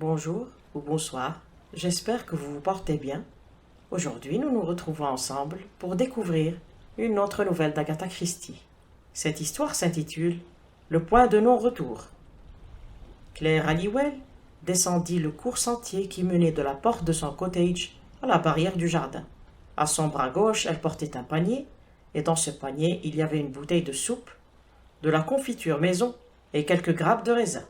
bonjour ou bonsoir, j'espère que vous vous portez bien. Aujourd'hui, nous nous retrouvons ensemble pour découvrir une autre nouvelle d'Agatha Christie. Cette histoire s'intitule Le point de non-retour. Claire Halliwell descendit le court sentier qui menait de la porte de son cottage à la barrière du jardin. À son bras gauche, elle portait un panier, et dans ce panier, il y avait une bouteille de soupe, de la confiture maison et quelques grappes de raisin.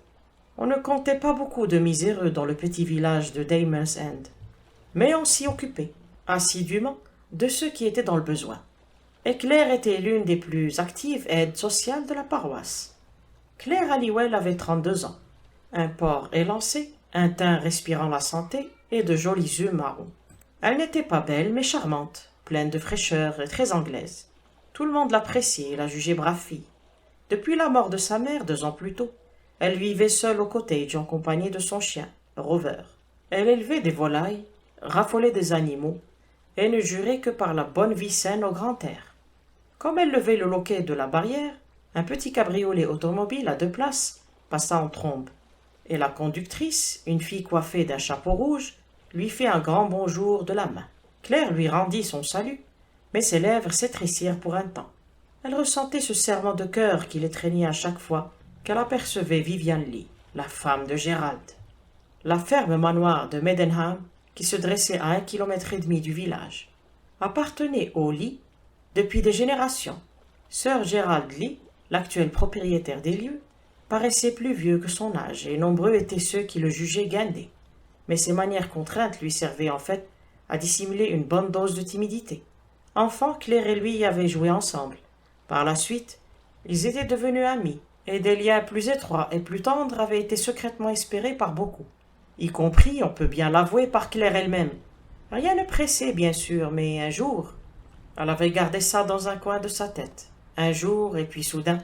On ne comptait pas beaucoup de miséreux dans le petit village de Damer's End, mais on s'y occupait, assidûment, de ceux qui étaient dans le besoin. Et Claire était l'une des plus actives aides sociales de la paroisse. Claire Halliwell avait 32 ans, un port élancé, un teint respirant la santé et de jolis yeux marrons. Elle n'était pas belle, mais charmante, pleine de fraîcheur et très anglaise. Tout le monde l'appréciait et la jugeait brave fille. Depuis la mort de sa mère 2 ans plus tôt, elle vivait seule au cottage en compagnie de son chien, Rover. Elle élevait des volailles, raffolait des animaux, et ne jurait que par la bonne vie saine au grand air. Comme elle levait le loquet de la barrière, un petit cabriolet automobile à 2 places passa en trombe, et la conductrice, une fille coiffée d'un chapeau rouge, lui fit un grand bonjour de la main. Claire lui rendit son salut, mais ses lèvres s'étrécirent pour un temps. Elle ressentait ce serrement de cœur qui l'étreignait à chaque fois qu'elle apercevait Vivian Leigh, la femme de Gérald. La ferme manoir de Maidenham, qui se dressait à 1,5 kilomètre du village, appartenait au Leigh depuis des générations. Sir Gérald Leigh, l'actuel propriétaire des lieux, paraissait plus vieux que son âge, et nombreux étaient ceux qui le jugeaient guindé. Mais ses manières contraintes lui servaient en fait à dissimuler une bonne dose de timidité. Enfant, Claire et lui avaient joué ensemble. Par la suite, ils étaient devenus amis, et des liens plus étroits et plus tendres avaient été secrètement espérés par beaucoup, y compris, on peut bien l'avouer, par Claire elle-même. Rien ne pressait, bien sûr, mais un jour, elle avait gardé ça dans un coin de sa tête. Un jour, et puis soudain,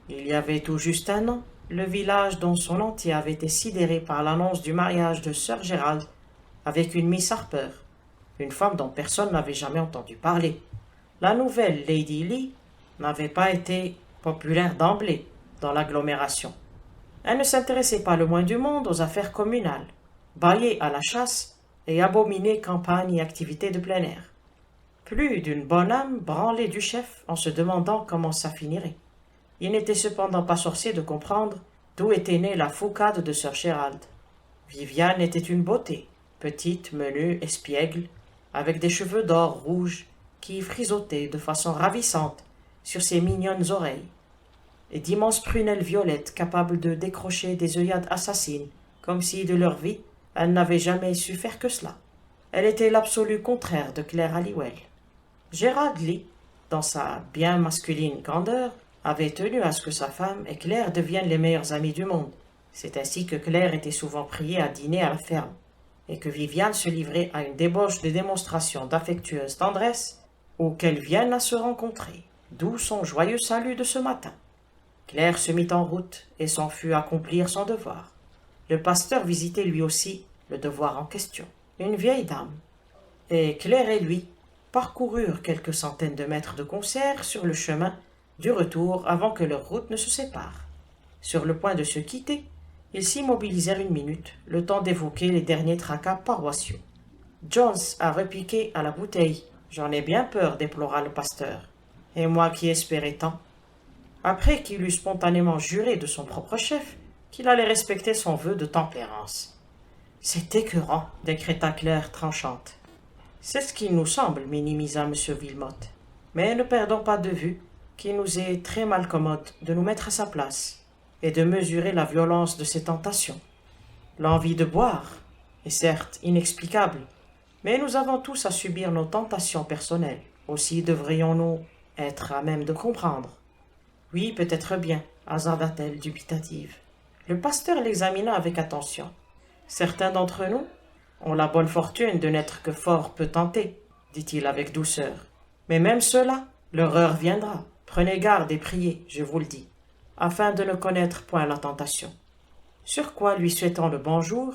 il y avait tout juste 1 an, le village dans son entier avait été sidéré par l'annonce du mariage de Sir Gérald avec une Miss Harper, une femme dont personne n'avait jamais entendu parler. La nouvelle Lady Leigh n'avait pas été populaire d'emblée dans l'agglomération. Elle ne s'intéressait pas le moins du monde aux affaires communales, baillait à la chasse et abominait campagnes et activités de plein air. Plus d'une bonne âme branlait du chef en se demandant comment ça finirait. Il n'était cependant pas sorcier de comprendre d'où était née la foucade de Sir Gérald. Viviane était une beauté, petite, menue, espiègle, avec des cheveux d'or rouge qui frisotaient de façon ravissante sur ses mignonnes oreilles, et d'immenses prunelles violettes capables de décrocher des œillades assassines, comme si de leur vie, elle n'avait jamais su faire que cela. Elle était l'absolu contraire de Claire Halliwell. Gérald Leigh, dans sa bien masculine grandeur, avait tenu à ce que sa femme et Claire deviennent les meilleures amies du monde. C'est ainsi que Claire était souvent priée à dîner à la ferme, et que Viviane se livrait à une débauche de démonstrations d'affectueuse tendresse, ou qu'elles viennent à se rencontrer, d'où son joyeux salut de ce matin. Claire se mit en route et s'en fut accomplir son devoir. Le pasteur visitait lui aussi le devoir en question, une vieille dame, et Claire et lui parcoururent quelques centaines de mètres de concert sur le chemin du retour avant que leurs routes ne se séparent. Sur le point de se quitter, ils s'immobilisèrent 1 minute, le temps d'évoquer les derniers tracas paroissiaux. Jones a repiqué à la bouteille. J'en ai bien peur, déplora le pasteur. Et moi qui espérais tant. Après qu'il eut spontanément juré de son propre chef qu'il allait respecter son vœu de tempérance. C'est écœurant, décréta Claire tranchante. C'est ce qu'il nous semble, minimisa M. Wilmot. Mais ne perdons pas de vue qu'il nous est très malcommode de nous mettre à sa place et de mesurer la violence de ses tentations. L'envie de boire est certes inexplicable, mais nous avons tous à subir nos tentations personnelles. Aussi devrions-nous être à même de comprendre. Oui, peut-être bien, hasarda-t-elle dubitative. Le pasteur l'examina avec attention. Certains d'entre nous ont la bonne fortune de n'être que fort peu tentés, dit-il avec douceur. Mais même ceux-là, leur heure viendra. Prenez garde et priez, je vous le dis, afin de ne connaître point la tentation. Sur quoi, lui souhaitant le bonjour,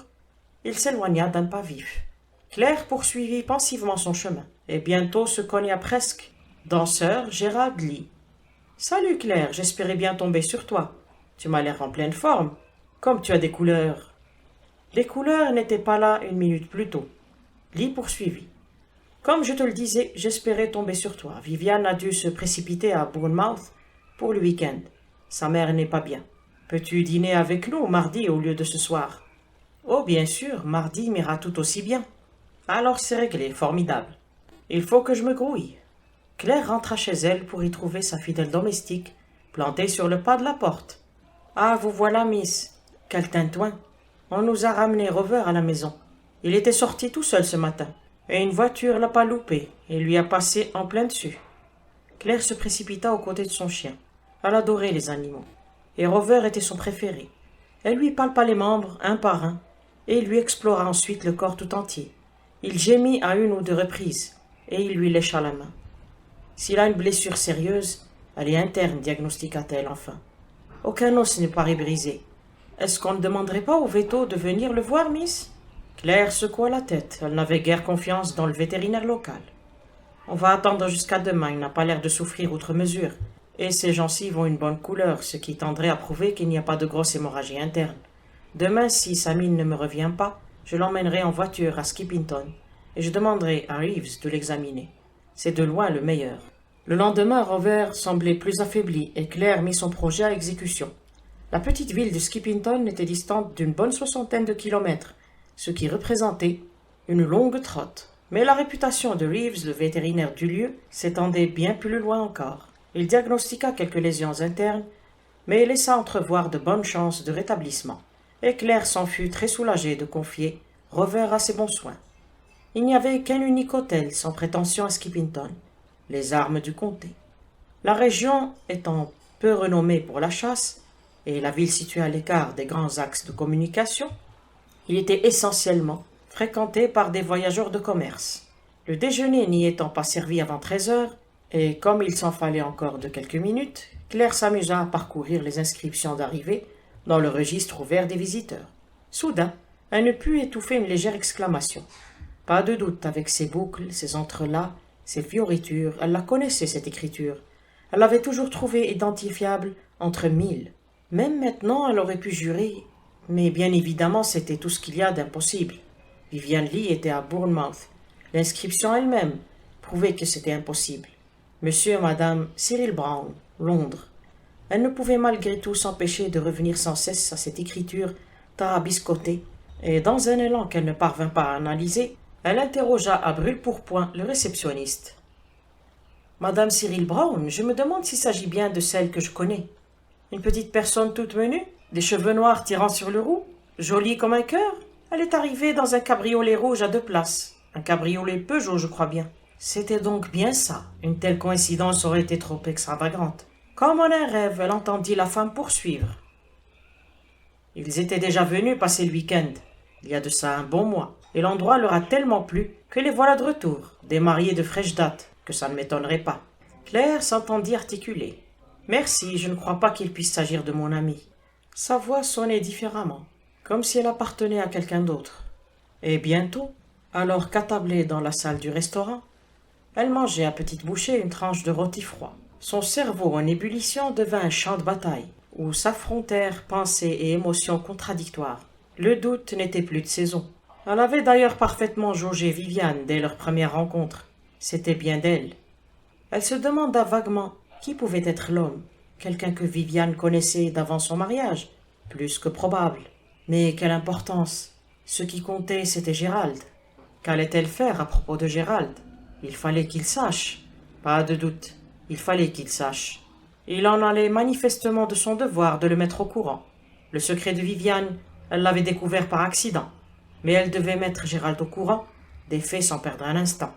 il s'éloigna d'un pas vif. Claire poursuivit pensivement son chemin, et bientôt se cogna presque dans Sir Gérald Leigh. « Salut Claire, j'espérais bien tomber sur toi. Tu m'as l'air en pleine forme, comme tu as des couleurs. » Les couleurs n'étaient pas là une minute plus tôt. Lee poursuivit. Comme je te le disais, j'espérais tomber sur toi. Viviane a dû se précipiter à Bournemouth pour le week-end. Sa mère n'est pas bien. Peux-tu dîner avec nous mardi au lieu de ce soir? Oh, bien sûr, mardi m'ira tout aussi bien. Alors c'est réglé, formidable. Il faut que je me grouille. Claire rentra chez elle pour y trouver sa fidèle domestique, plantée sur le pas de la porte. Ah, vous voilà, miss. Quel tintouin. On nous a ramené Rover à la maison. Il était sorti tout seul ce matin, et une voiture l'a pas loupé et lui a passé en plein dessus. Claire se précipita aux côtés de son chien. Elle adorait les animaux, et Rover était son préféré. Elle lui palpa les membres un par un, et lui explora ensuite le corps tout entier. Il gémit à une ou deux reprises, et il lui lécha la main. S'il a une blessure sérieuse, elle est interne, diagnostiqua-t-elle enfin. Aucun os ne paraît brisé. Est-ce qu'on ne demanderait pas au veto de venir le voir, miss? Claire secoua la tête. Elle n'avait guère confiance dans le vétérinaire local. On va attendre jusqu'à demain. Il n'a pas l'air de souffrir outre mesure. Et ses gencives ont une bonne couleur, ce qui tendrait à prouver qu'il n'y a pas de grosse hémorragie interne. Demain, si sa mine ne me revient pas, je l'emmènerai en voiture à Skippington et je demanderai à Reeves de l'examiner. C'est de loin le meilleur. Le lendemain, Rover semblait plus affaibli et Claire mit son projet à exécution. La petite ville de Skippington était distante d'une bonne 60aine de kilomètres, ce qui représentait une longue trotte. Mais la réputation de Reeves, le vétérinaire du lieu, s'étendait bien plus loin encore. Il diagnostiqua quelques lésions internes, mais laissa entrevoir de bonnes chances de rétablissement. Et Claire s'en fut très soulagée de confier Rover à ses bons soins. Il n'y avait qu'un unique hôtel sans prétention à Skippington, les Armes du comté. La région étant peu renommée pour la chasse, et la ville située à l'écart des grands axes de communication, il était essentiellement fréquenté par des voyageurs de commerce. Le déjeuner n'y étant pas servi avant 13 heures, et comme il s'en fallait encore de quelques minutes, Claire s'amusa à parcourir les inscriptions d'arrivée dans le registre ouvert des visiteurs. Soudain, elle ne put étouffer une légère exclamation. Pas de doute, avec ses boucles, ses entrelacs, ses fioritures, elle la connaissait, cette écriture. Elle l'avait toujours trouvée identifiable entre mille. Même maintenant, elle aurait pu jurer, mais bien évidemment, c'était tout ce qu'il y a d'impossible. Viviane Lee était à Bournemouth. L'inscription elle-même prouvait que c'était impossible. Monsieur et Madame Cyril Brown, Londres. Elle ne pouvait malgré tout s'empêcher de revenir sans cesse à cette écriture tarabiscotée, et dans un élan qu'elle ne parvint pas à analyser, elle interrogea à brûle-pourpoint le réceptionniste. « Madame Cyril Brown, je me demande s'il s'agit bien de celle que je connais. Une petite personne toute menue, des cheveux noirs tirant sur le roux, jolie comme un cœur. Elle est arrivée dans un cabriolet rouge à 2 places. Un cabriolet Peugeot, je crois bien. C'était donc bien ça. Une telle coïncidence aurait été trop extravagante. Comme en un rêve, elle entendit la femme poursuivre. Ils étaient déjà venus passer le week-end, il y a de ça un bon mois, et l'endroit leur a tellement plu que les voilà de retour, des mariés de fraîche date, que ça ne m'étonnerait pas. Claire s'entendit articuler. « Merci, je ne crois pas qu'il puisse s'agir de mon ami. » Sa voix sonnait différemment, comme si elle appartenait à quelqu'un d'autre. Et bientôt, alors qu'attablée dans la salle du restaurant, elle mangeait à petites bouchées une tranche de rôti froid. Son cerveau en ébullition devint un champ de bataille, où s'affrontèrent pensées et émotions contradictoires. Le doute n'était plus de saison. Elle avait d'ailleurs parfaitement jaugé Viviane dès leur première rencontre. C'était bien d'elle. Elle se demanda vaguement qui pouvait être l'homme, quelqu'un que Viviane connaissait d'avant son mariage, plus que probable. Mais quelle importance! Ce qui comptait, c'était Gérald. Qu'allait-elle faire à propos de Gérald? Il fallait qu'il sache. Pas de doute, il fallait qu'il sache. Il en allait manifestement de son devoir de le mettre au courant. Le secret de Viviane, elle l'avait découvert par accident, mais elle devait mettre Gérald au courant des faits sans perdre un instant.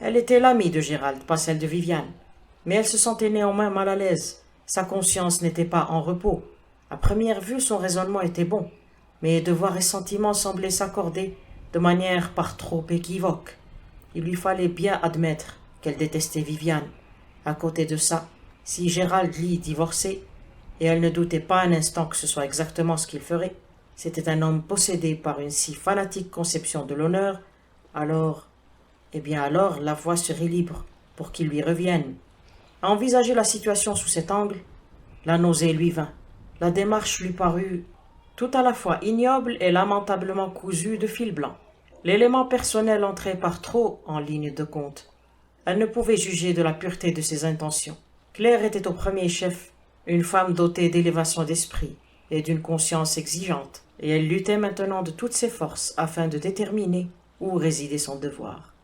Elle était l'amie de Gérald, pas celle de Viviane, mais elle se sentait néanmoins mal à l'aise. Sa conscience n'était pas en repos. À première vue, son raisonnement était bon, mais devoir et sentiment semblaient s'accorder de manière par trop équivoque. Il lui fallait bien admettre qu'elle détestait Viviane. À côté de ça, si Gérald Lee divorçait, et elle ne doutait pas un instant que ce soit exactement ce qu'il ferait, c'était un homme possédé par une si fanatique conception de l'honneur, alors la voie serait libre pour qu'il lui revienne. À envisager la situation sous cet angle, la nausée lui vint. La démarche lui parut tout à la fois ignoble et lamentablement cousu de fil blanc. L'élément personnel entrait par trop en ligne de compte. Elle ne pouvait juger de la pureté de ses intentions. Claire était au premier chef une femme dotée d'élévation d'esprit et d'une conscience exigeante, et elle luttait maintenant de toutes ses forces afin de déterminer où résidait son devoir.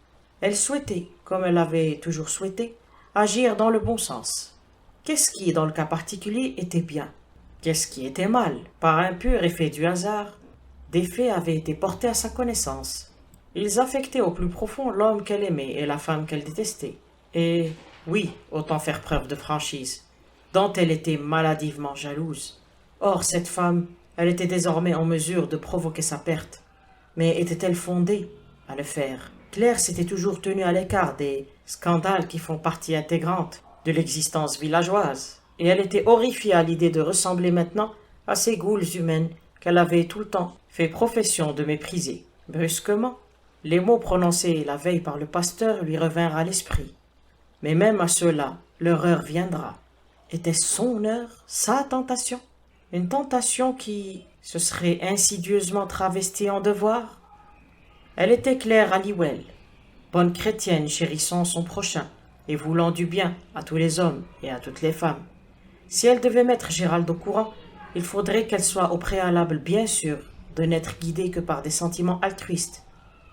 Elle souhaitait, comme elle avait toujours souhaité, agir dans le bon sens. Qu'est-ce qui, dans le cas particulier, était bien? Qu'est-ce qui était mal? Par un pur effet du hasard, des faits avaient été portés à sa connaissance. Ils affectaient au plus profond l'homme qu'elle aimait et la femme qu'elle détestait. Et, oui, autant faire preuve de franchise, dont elle était maladivement jalouse. Or, cette femme, elle était désormais en mesure de provoquer sa perte. Mais était-elle fondée à le faire? Claire s'était toujours tenue à l'écart des scandales qui font partie intégrante de l'existence villageoise, et elle était horrifiée à l'idée de ressembler maintenant à ces goules humaines qu'elle avait tout le temps fait profession de mépriser. Brusquement, les mots prononcés la veille par le pasteur lui revinrent à l'esprit. Mais même à ceux-là, leur heure viendra. Était-ce son heure, sa tentation? Une tentation qui se serait insidieusement travestie en devoir? Elle était Claire Halliwell, bonne chrétienne chérissant son prochain et voulant du bien à tous les hommes et à toutes les femmes. Si elle devait mettre Gérald au courant, il faudrait qu'elle soit au préalable bien sûre de n'être guidée que par des sentiments altruistes.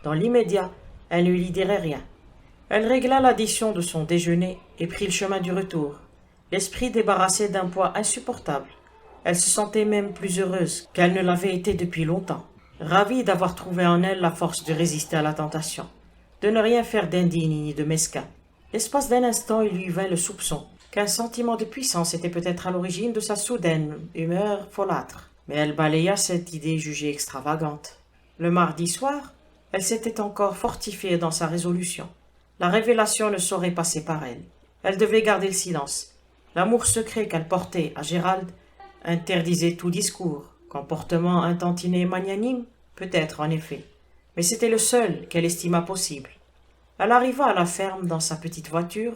Dans l'immédiat, elle ne lui dirait rien. Elle régla l'addition de son déjeuner et prit le chemin du retour, l'esprit débarrassé d'un poids insupportable. Elle se sentait même plus heureuse qu'elle ne l'avait été depuis longtemps, ravie d'avoir trouvé en elle la force de résister à la tentation, de ne rien faire d'indigne ni de mesquin. L'espace d'un instant, il lui vint le soupçon qu'un sentiment de puissance était peut-être à l'origine de sa soudaine humeur folâtre, mais elle balaya cette idée jugée extravagante. Le mardi soir, elle s'était encore fortifiée dans sa résolution. La révélation ne saurait passer par elle. Elle devait garder le silence. L'amour secret qu'elle portait à Gérald interdisait tout discours. Comportement intantiné et magnanime, peut-être en effet, mais c'était le seul qu'elle estima possible. Elle arriva à la ferme dans sa petite voiture.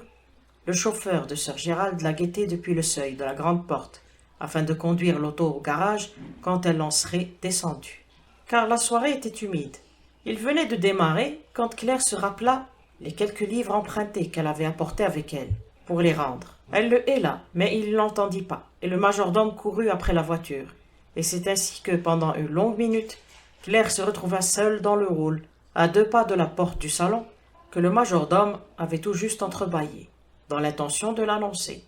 Le chauffeur de sir Gérald la guettait depuis le seuil de la grande porte, afin de conduire l'auto au garage quand elle en serait descendue. Car la soirée était humide. Il venait de démarrer quand Claire se rappela les quelques livres empruntés qu'elle avait apportés avec elle, pour les rendre. Elle le héla, mais il ne l'entendit pas, et le majordome courut après la voiture. Et c'est ainsi que, pendant une longue minute, Claire se retrouva seule dans le hall, à 2 pas de la porte du salon, que le majordome avait tout juste entrebâillé, dans l'intention de l'annoncer.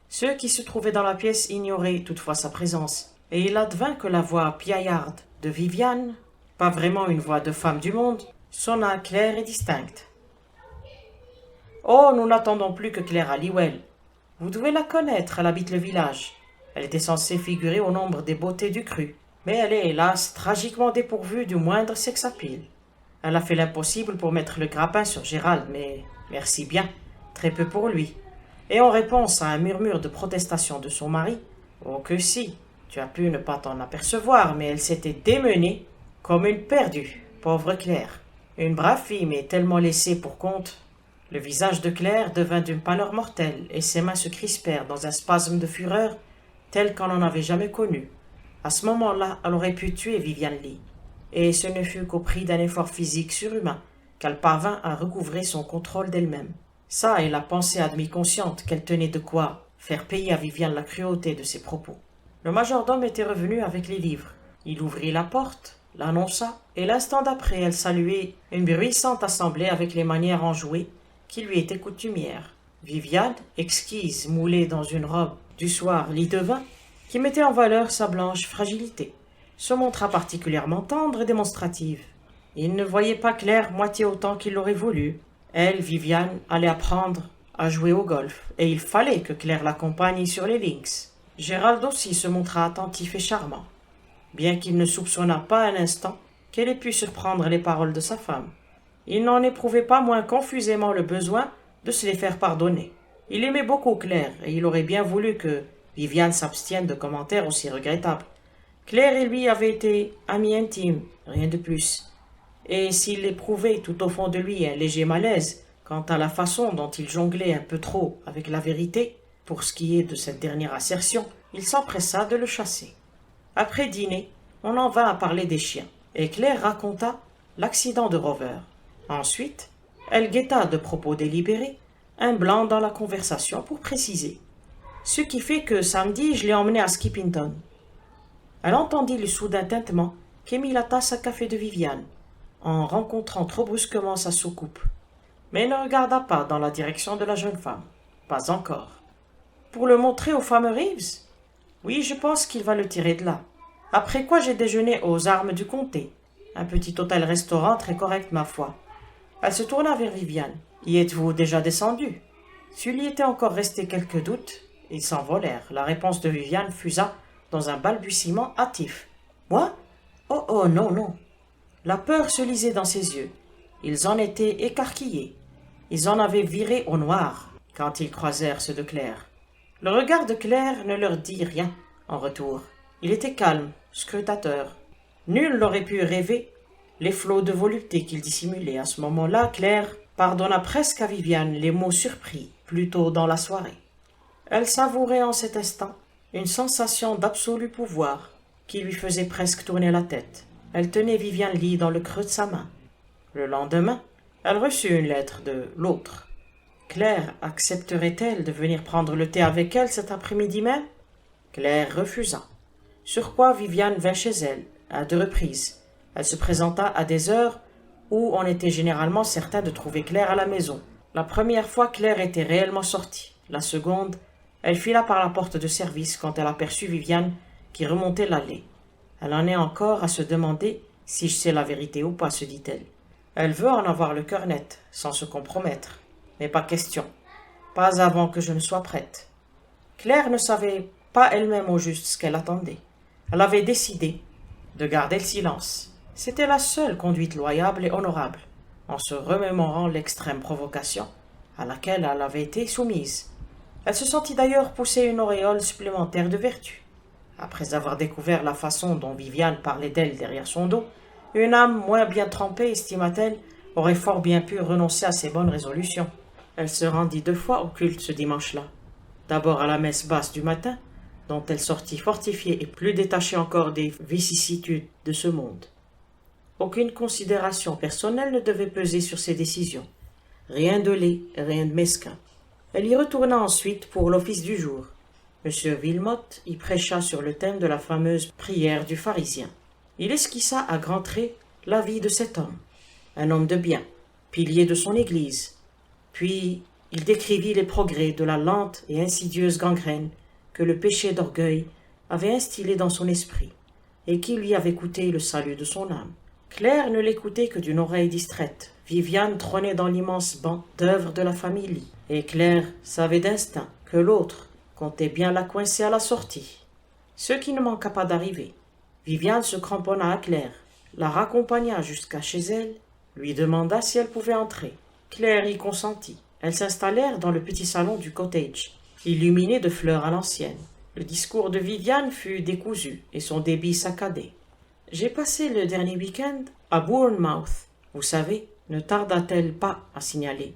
Ceux qui se trouvaient dans la pièce ignoraient toutefois sa présence, et il advint que la voix piaillarde de Viviane, pas vraiment une voix de femme du monde, sonna claire et distincte. « Oh, nous n'attendons plus que Claire Halliwell. Vous devez la connaître, elle habite le village. Elle était censée figurer au nombre des beautés du cru, mais elle est hélas tragiquement dépourvue du moindre sex-appeal. Elle a fait l'impossible pour mettre le grappin sur Gérald, mais merci bien, très peu pour lui. Et en réponse à un murmure de protestation de son mari, « Oh que si, tu as pu ne pas t'en apercevoir, mais elle s'était démenée comme une perdue, pauvre Claire. Une brave fille, mais tellement laissée pour compte. » Le visage de Claire devint d'une pâleur mortelle, et ses mains se crispèrent dans un spasme de fureur tel qu'on n'en avait jamais connu. À ce moment-là, elle aurait pu tuer Viviane Lee, et ce ne fut qu'au prix d'un effort physique surhumain qu'elle parvint à recouvrer son contrôle d'elle-même. Ça est la pensée à demi consciente qu'elle tenait de quoi faire payer à Viviane la cruauté de ses propos. Le majordome était revenu avec les livres. Il ouvrit la porte, l'annonça, et l'instant d'après elle saluait une bruissante assemblée avec les manières enjouées qui lui étaient coutumières. Viviane, exquise, moulée dans une robe du soir lit de vin, qui mettait en valeur sa blanche fragilité, se montra particulièrement tendre et démonstrative. Il ne voyait pas Claire moitié autant qu'il l'aurait voulu. Elle, Viviane, allait apprendre à jouer au golf, et il fallait que Claire l'accompagne sur les links. Gérald aussi se montra attentif et charmant, bien qu'il ne soupçonnât pas un instant qu'elle ait pu surprendre les paroles de sa femme. Il n'en éprouvait pas moins confusément le besoin de se les faire pardonner. Il aimait beaucoup Claire, et il aurait bien voulu que Viviane s'abstienne de commentaires aussi regrettables. Claire et lui avaient été amis intimes, rien de plus. Et s'il éprouvait tout au fond de lui un léger malaise quant à la façon dont il jonglait un peu trop avec la vérité, pour ce qui est de cette dernière assertion, il s'empressa de le chasser. Après dîner, on en vint à parler des chiens, et Claire raconta l'accident de Rover. Ensuite, elle guetta de propos délibérés un blanc dans la conversation pour préciser. Ce qui fait que samedi, je l'ai emmené à Skippington. Elle entendit le soudain tintement qu'émit la tasse à café de Viviane, en rencontrant trop brusquement sa soucoupe, mais ne regarda pas dans la direction de la jeune femme. Pas encore. Pour le montrer aux femmes Reeves? Oui, je pense qu'il va le tirer de là. Après quoi j'ai déjeuné aux Armes du Comté, un petit hôtel-restaurant très correct, ma foi. Elle se tourna vers Viviane. Y êtes-vous déjà descendu? S'il y était encore resté quelques doutes, ils s'envolèrent. La réponse de Viviane fusa dans un balbutiement hâtif. Moi? Oh, oh, non, non. La peur se lisait dans ses yeux. Ils en étaient écarquillés. Ils en avaient viré au noir quand ils croisèrent ceux de Claire. Le regard de Claire ne leur dit rien en retour. Il était calme, scrutateur. Nul n'aurait pu rêver les flots de volupté qu'il dissimulait. À ce moment-là, Claire pardonna presque à Viviane les mots surpris plus tôt dans la soirée. Elle savourait en cet instant une sensation d'absolu pouvoir qui lui faisait presque tourner la tête. Elle tenait Viviane Lee dans le creux de sa main. Le lendemain, elle reçut une lettre de l'autre. Claire accepterait-elle de venir prendre le thé avec elle cet après-midi même? Claire refusa. Sur quoi Viviane vint chez elle, à 2 reprises. Elle se présenta à des heures où on était généralement certain de trouver Claire à la maison. La première fois, Claire était réellement sortie. La seconde, elle fila par la porte de service quand elle aperçut Viviane qui remontait l'allée. Elle en est encore à se demander si je sais la vérité ou pas, se dit-elle. Elle veut en avoir le cœur net, sans se compromettre. Mais pas question. Pas avant que je ne sois prête. Claire ne savait pas elle-même au juste ce qu'elle attendait. Elle avait décidé de garder le silence. C'était la seule conduite loyale et honorable, en se remémorant l'extrême provocation à laquelle elle avait été soumise. Elle se sentit d'ailleurs pousser une auréole supplémentaire de vertu. Après avoir découvert la façon dont Viviane parlait d'elle derrière son dos, une âme moins bien trempée, estima-t-elle, aurait fort bien pu renoncer à ses bonnes résolutions. Elle se rendit 2 fois au culte ce dimanche-là. D'abord à la messe basse du matin, dont elle sortit fortifiée et plus détachée encore des vicissitudes de ce monde. Aucune considération personnelle ne devait peser sur ses décisions. Rien de laid, rien de mesquin. Elle y retourna ensuite pour l'office du jour. M. Wilmot y prêcha sur le thème de la fameuse prière du pharisien. Il esquissa à grands traits la vie de cet homme, un homme de bien, pilier de son église. Puis il décrivit les progrès de la lente et insidieuse gangrène que le péché d'orgueil avait instillé dans son esprit et qui lui avait coûté le salut de son âme. Claire ne l'écoutait que d'une oreille distraite. Viviane trônait dans l'immense banc d'œuvres de la famille Lee, et Claire savait d'instinct que l'autre comptait bien la coincer à la sortie. Ce qui ne manqua pas d'arriver. Viviane se cramponna à Claire, la raccompagna jusqu'à chez elle, lui demanda si elle pouvait entrer. Claire y consentit. Elles s'installèrent dans le petit salon du cottage, illuminé de fleurs à l'ancienne. Le discours de Viviane fut décousu et son débit saccadé. « J'ai passé le dernier week-end à Bournemouth, vous savez, ne tarda-t-elle pas à signaler.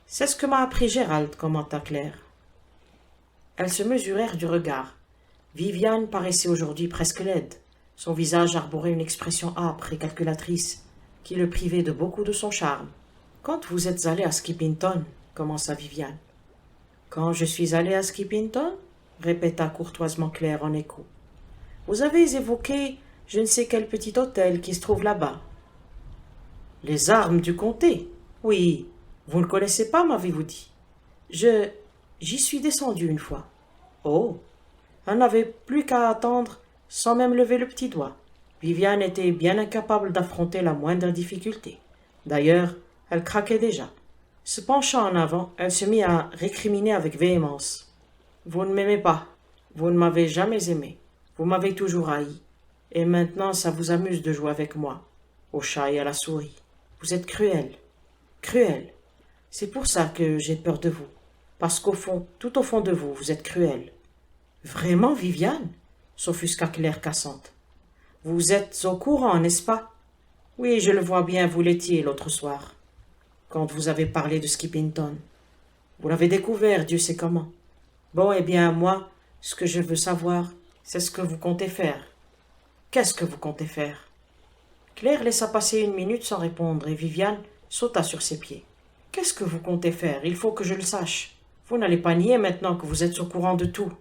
C'est ce que m'a appris Gérald, commenta Claire. Elles se mesurèrent du regard. Viviane paraissait aujourd'hui presque laide. Son visage arborait une expression âpre et calculatrice qui le privait de beaucoup de son charme. « Quand vous êtes allé à Skippington, commença Viviane. « Quand je suis allée à Skippington ?» répéta courtoisement Claire en écho. « Vous avez évoqué je ne sais quel petit hôtel qui se trouve là-bas. »« Les Armes du Comté ?»« Oui, vous ne le connaissez pas, m'avez-vous dit. »« J'y suis descendue une fois. »« Oh !» Elle n'avait plus qu'à attendre sans même lever le petit doigt. Viviane était bien incapable d'affronter la moindre difficulté. D'ailleurs, elle craquait déjà. Se penchant en avant, elle se mit à récriminer avec véhémence. « Vous ne m'aimez pas. Vous ne m'avez jamais aimé. Vous m'avez toujours haï. Et maintenant, ça vous amuse de jouer avec moi, au chat et à la souris. Vous êtes cruel. Cruel. C'est pour ça que j'ai peur de vous. Parce qu'au fond, tout au fond de vous, vous êtes cruel. »« Vraiment, Viviane ?» s'offusqua Claire cassante. « Vous êtes au courant, n'est-ce pas ? » ?»« Oui, je le vois bien, vous l'étiez l'autre soir, quand vous avez parlé de Skippington. Vous l'avez découvert, Dieu sait comment. Bon, eh bien, moi, ce que je veux savoir, c'est ce que vous comptez faire. » Qu'est-ce que vous comptez faire? Claire laissa passer 1 minute sans répondre et Viviane sauta sur ses pieds. Qu'est-ce que vous comptez faire? Il faut que je le sache. Vous n'allez pas nier maintenant que vous êtes au courant de tout.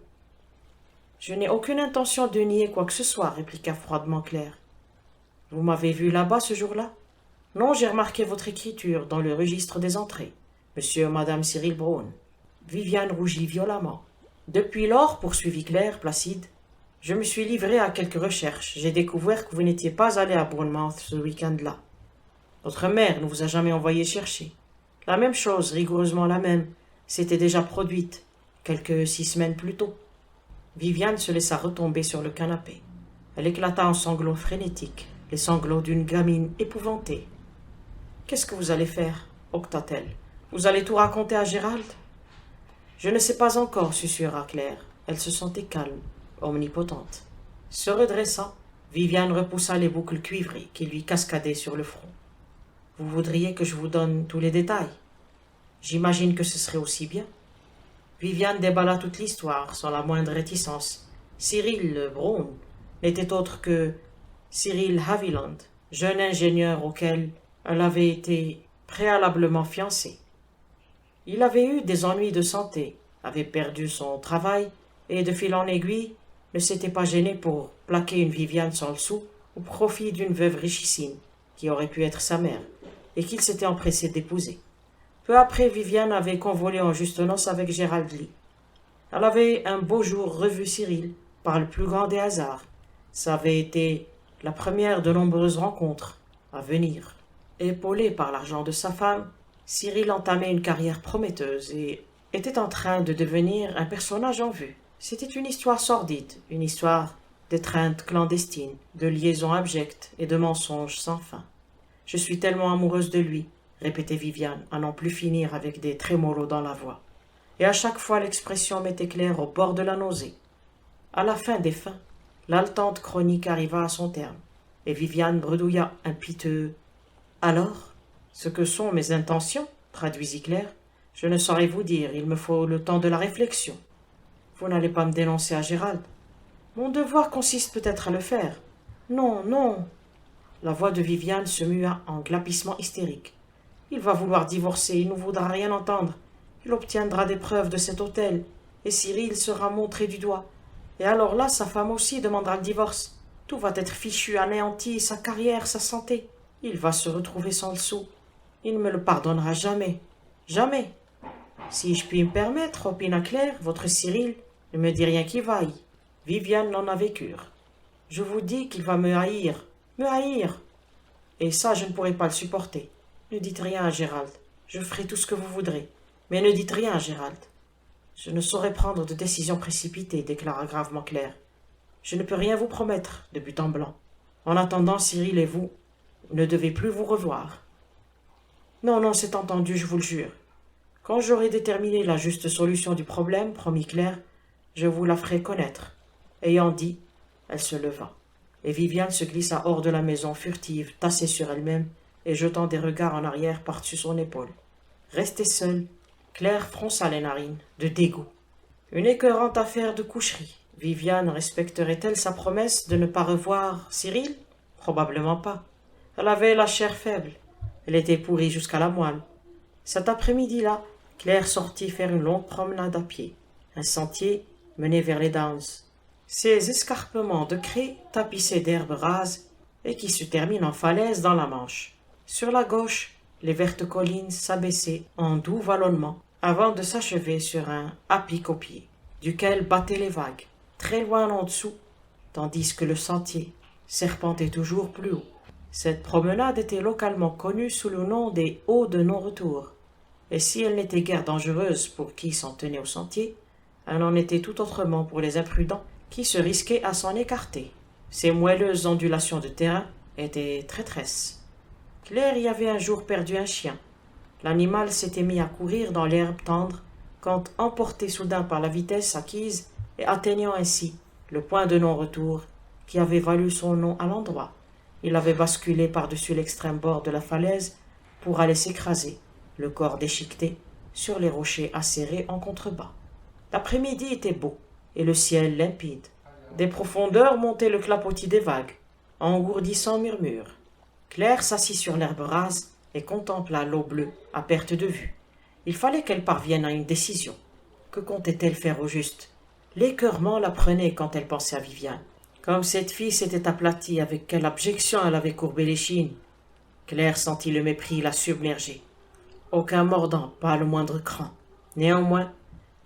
Je n'ai aucune intention de nier quoi que ce soit, répliqua froidement Claire. Vous m'avez vu là-bas ce jour-là? Non, j'ai remarqué votre écriture dans le registre des entrées. Monsieur et Madame Cyril Braun. Viviane rougit violemment. Depuis lors, poursuivit Claire, placide, je me suis livré à quelques recherches. J'ai découvert que vous n'étiez pas allé à Bournemouth ce week-end-là. Votre mère ne vous a jamais envoyé chercher. La même chose, rigoureusement la même, s'était déjà produite, quelques 6 semaines plus tôt. Viviane se laissa retomber sur le canapé. Elle éclata en sanglots frénétiques, les sanglots d'une gamine épouvantée. Qu'est-ce que vous allez faire? Octa-t-elle. Vous allez tout raconter à Gérald? Je ne sais pas encore, susurra Claire. Elle se sentait calme, omnipotente. Se redressant, Viviane repoussa les boucles cuivrées qui lui cascadaient sur le front. Vous voudriez que je vous donne tous les détails? J'imagine que ce serait aussi bien. Viviane déballa toute l'histoire sans la moindre réticence. Cyril Braun n'était autre que Cyril Haviland, jeune ingénieur auquel elle avait été préalablement fiancée. Il avait eu des ennuis de santé, avait perdu son travail et, de fil en aiguille, ne s'était pas gêné pour plaquer une Viviane sans le sou au profit d'une veuve richissime qui aurait pu être sa mère et qu'il s'était empressé d'épouser. Peu après, Viviane avait convolé en juste noces avec Gérald Lee. Elle avait un beau jour revu Cyril, par le plus grand des hasards. Ça avait été la première de nombreuses rencontres à venir. Épaulé par l'argent de sa femme, Cyril entamait une carrière prometteuse et était en train de devenir un personnage en vue. C'était une histoire sordide, une histoire d'étreinte clandestine, de liaisons abjectes et de mensonges sans fin. Je suis tellement amoureuse de lui, répétait Viviane, à n'en plus finir avec des trémolos dans la voix. Et à chaque fois l'expression m'était claire au bord de la nausée. À la fin des fins, l'haletante chronique arriva à son terme, et Viviane bredouilla un piteux « Alors, ce que sont mes intentions, traduisit Claire, je ne saurais vous dire, il me faut le temps de la réflexion. Vous n'allez pas me dénoncer à Gérald. Mon devoir consiste peut-être à le faire. Non, non. La voix de Viviane se mua en glapissement hystérique. Il va vouloir divorcer, il ne voudra rien entendre. Il obtiendra des preuves de cet hôtel, et Cyril sera montré du doigt. Et alors là, sa femme aussi demandera le divorce. Tout va être fichu, anéanti, sa carrière, sa santé. Il va se retrouver sans le sou. Il ne me le pardonnera jamais. Jamais. Si je puis me permettre, opina Claire, votre Cyril ne me dit rien qui vaille. Viviane n'en avait cure. Je vous dis qu'il va me haïr. Me haïr. Et ça, je ne pourrai pas le supporter. Ne dites rien à Gérald. Je ferai tout ce que vous voudrez. Mais ne dites rien à Gérald. Je ne saurais prendre de décision précipitée, déclara gravement Claire. Je ne peux rien vous promettre de but en blanc. En attendant, Cyril et vous ne devez plus vous revoir. Non, non, c'est entendu, je vous le jure. Quand j'aurai déterminé la juste solution du problème, promit Claire, je vous la ferai connaître. Ayant dit, elle se leva, et Viviane se glissa hors de la maison furtive, tassée sur elle-même, et jetant des regards en arrière par-dessus son épaule. Restée seule, Claire fronça les narines, de dégoût. Une écœurante affaire de coucherie. Viviane respecterait-elle sa promesse de ne pas revoir Cyril? Probablement pas. Elle avait la chair faible. Elle était pourrie jusqu'à la moelle. Cet après-midi-là, Claire sortit faire une longue promenade à pied. Un sentier menait vers les Downs. Ces escarpements de craie tapissés d'herbes rases et qui se terminent en falaise dans la Manche. Sur la gauche, les vertes collines s'abaissaient en doux vallonnements avant de s'achever sur un à pic au pied, duquel battaient les vagues, très loin en dessous, tandis que le sentier serpentait toujours plus haut. Cette promenade était localement connue sous le nom des Hauts de non-retour, et si elle n'était guère dangereuse pour qui s'en tenait au sentier, elle en était tout autrement pour les imprudents qui se risquaient à s'en écarter. Ces moelleuses ondulations de terrain étaient traîtresses. Claire y avait un jour perdu un chien. L'animal s'était mis à courir dans l'herbe tendre quand, emporté soudain par la vitesse acquise et atteignant ainsi le point de non-retour qui avait valu son nom à l'endroit, il avait basculé par-dessus l'extrême bord de la falaise pour aller s'écraser, le corps déchiqueté, sur les rochers acérés en contrebas. L'après-midi était beau et le ciel limpide. Des profondeurs montait le clapotis des vagues, engourdissant murmure. Claire s'assit sur l'herbe rase et contempla l'eau bleue à perte de vue. Il fallait qu'elle parvienne à une décision. Que comptait-elle faire au juste? L'écœurement la prenait quand elle pensait à Viviane. Comme cette fille s'était aplatie, avec quelle abjection elle avait courbé l'échine. Claire sentit le mépris la submerger. Aucun mordant, pas le moindre cran. Néanmoins,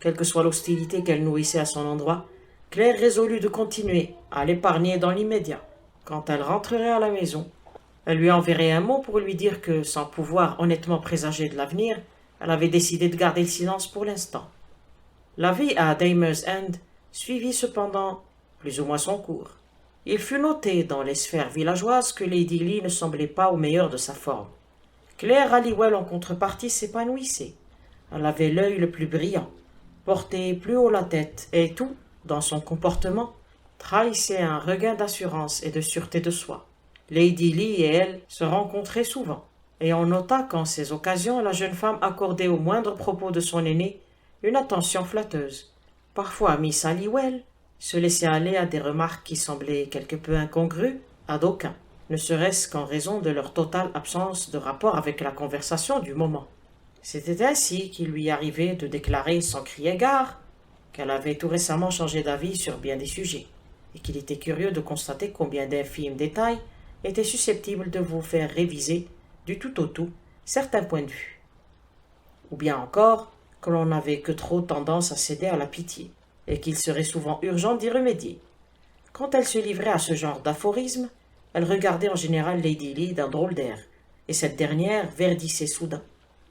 quelle que soit l'hostilité qu'elle nourrissait à son endroit, Claire résolut de continuer à l'épargner dans l'immédiat. Quand elle rentrerait à la maison, elle lui enverrait un mot pour lui dire que, sans pouvoir honnêtement présager de l'avenir, elle avait décidé de garder le silence pour l'instant. La vie à Damer's End suivit cependant plus ou moins son cours. Il fut noté dans les sphères villageoises que Lady Lee ne semblait pas au meilleur de sa forme. Claire Halliwell en contrepartie s'épanouissait. Elle avait l'œil le plus brillant, portait plus haut la tête, et tout, dans son comportement, trahissait un regain d'assurance et de sûreté de soi. Lady Lee et elle se rencontraient souvent, et on nota qu'en ces occasions la jeune femme accordait aux moindres propos de son aînée une attention flatteuse. Parfois Miss Halliwell se laissait aller à des remarques qui semblaient quelque peu incongrues à d'aucuns, ne serait-ce qu'en raison de leur totale absence de rapport avec la conversation du moment. C'était ainsi qu'il lui arrivait de déclarer sans crier gare qu'elle avait tout récemment changé d'avis sur bien des sujets, et qu'il était curieux de constater combien d'infimes détails étaient susceptibles de vous faire réviser du tout au tout certains points de vue. Ou bien encore que l'on n'avait que trop tendance à céder à la pitié, et qu'il serait souvent urgent d'y remédier. Quand elle se livrait à ce genre d'aphorisme, elle regardait en général Lady Lee d'un drôle d'air, et cette dernière verdissait soudain,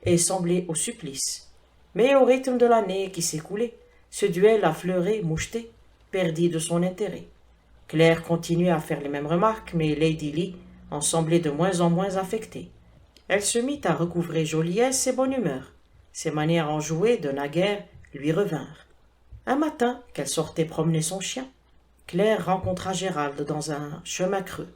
et semblait au supplice. Mais au rythme de l'année qui s'écoulait, ce duel affleuré, moucheté, perdit de son intérêt. Claire continuait à faire les mêmes remarques, mais Lady Lee en semblait de moins en moins affectée. Elle se mit à recouvrer joliesse et bonne humeur. Ses manières enjouées de naguère lui revinrent. Un matin, qu'elle sortait promener son chien, Claire rencontra Gérald dans un chemin creux.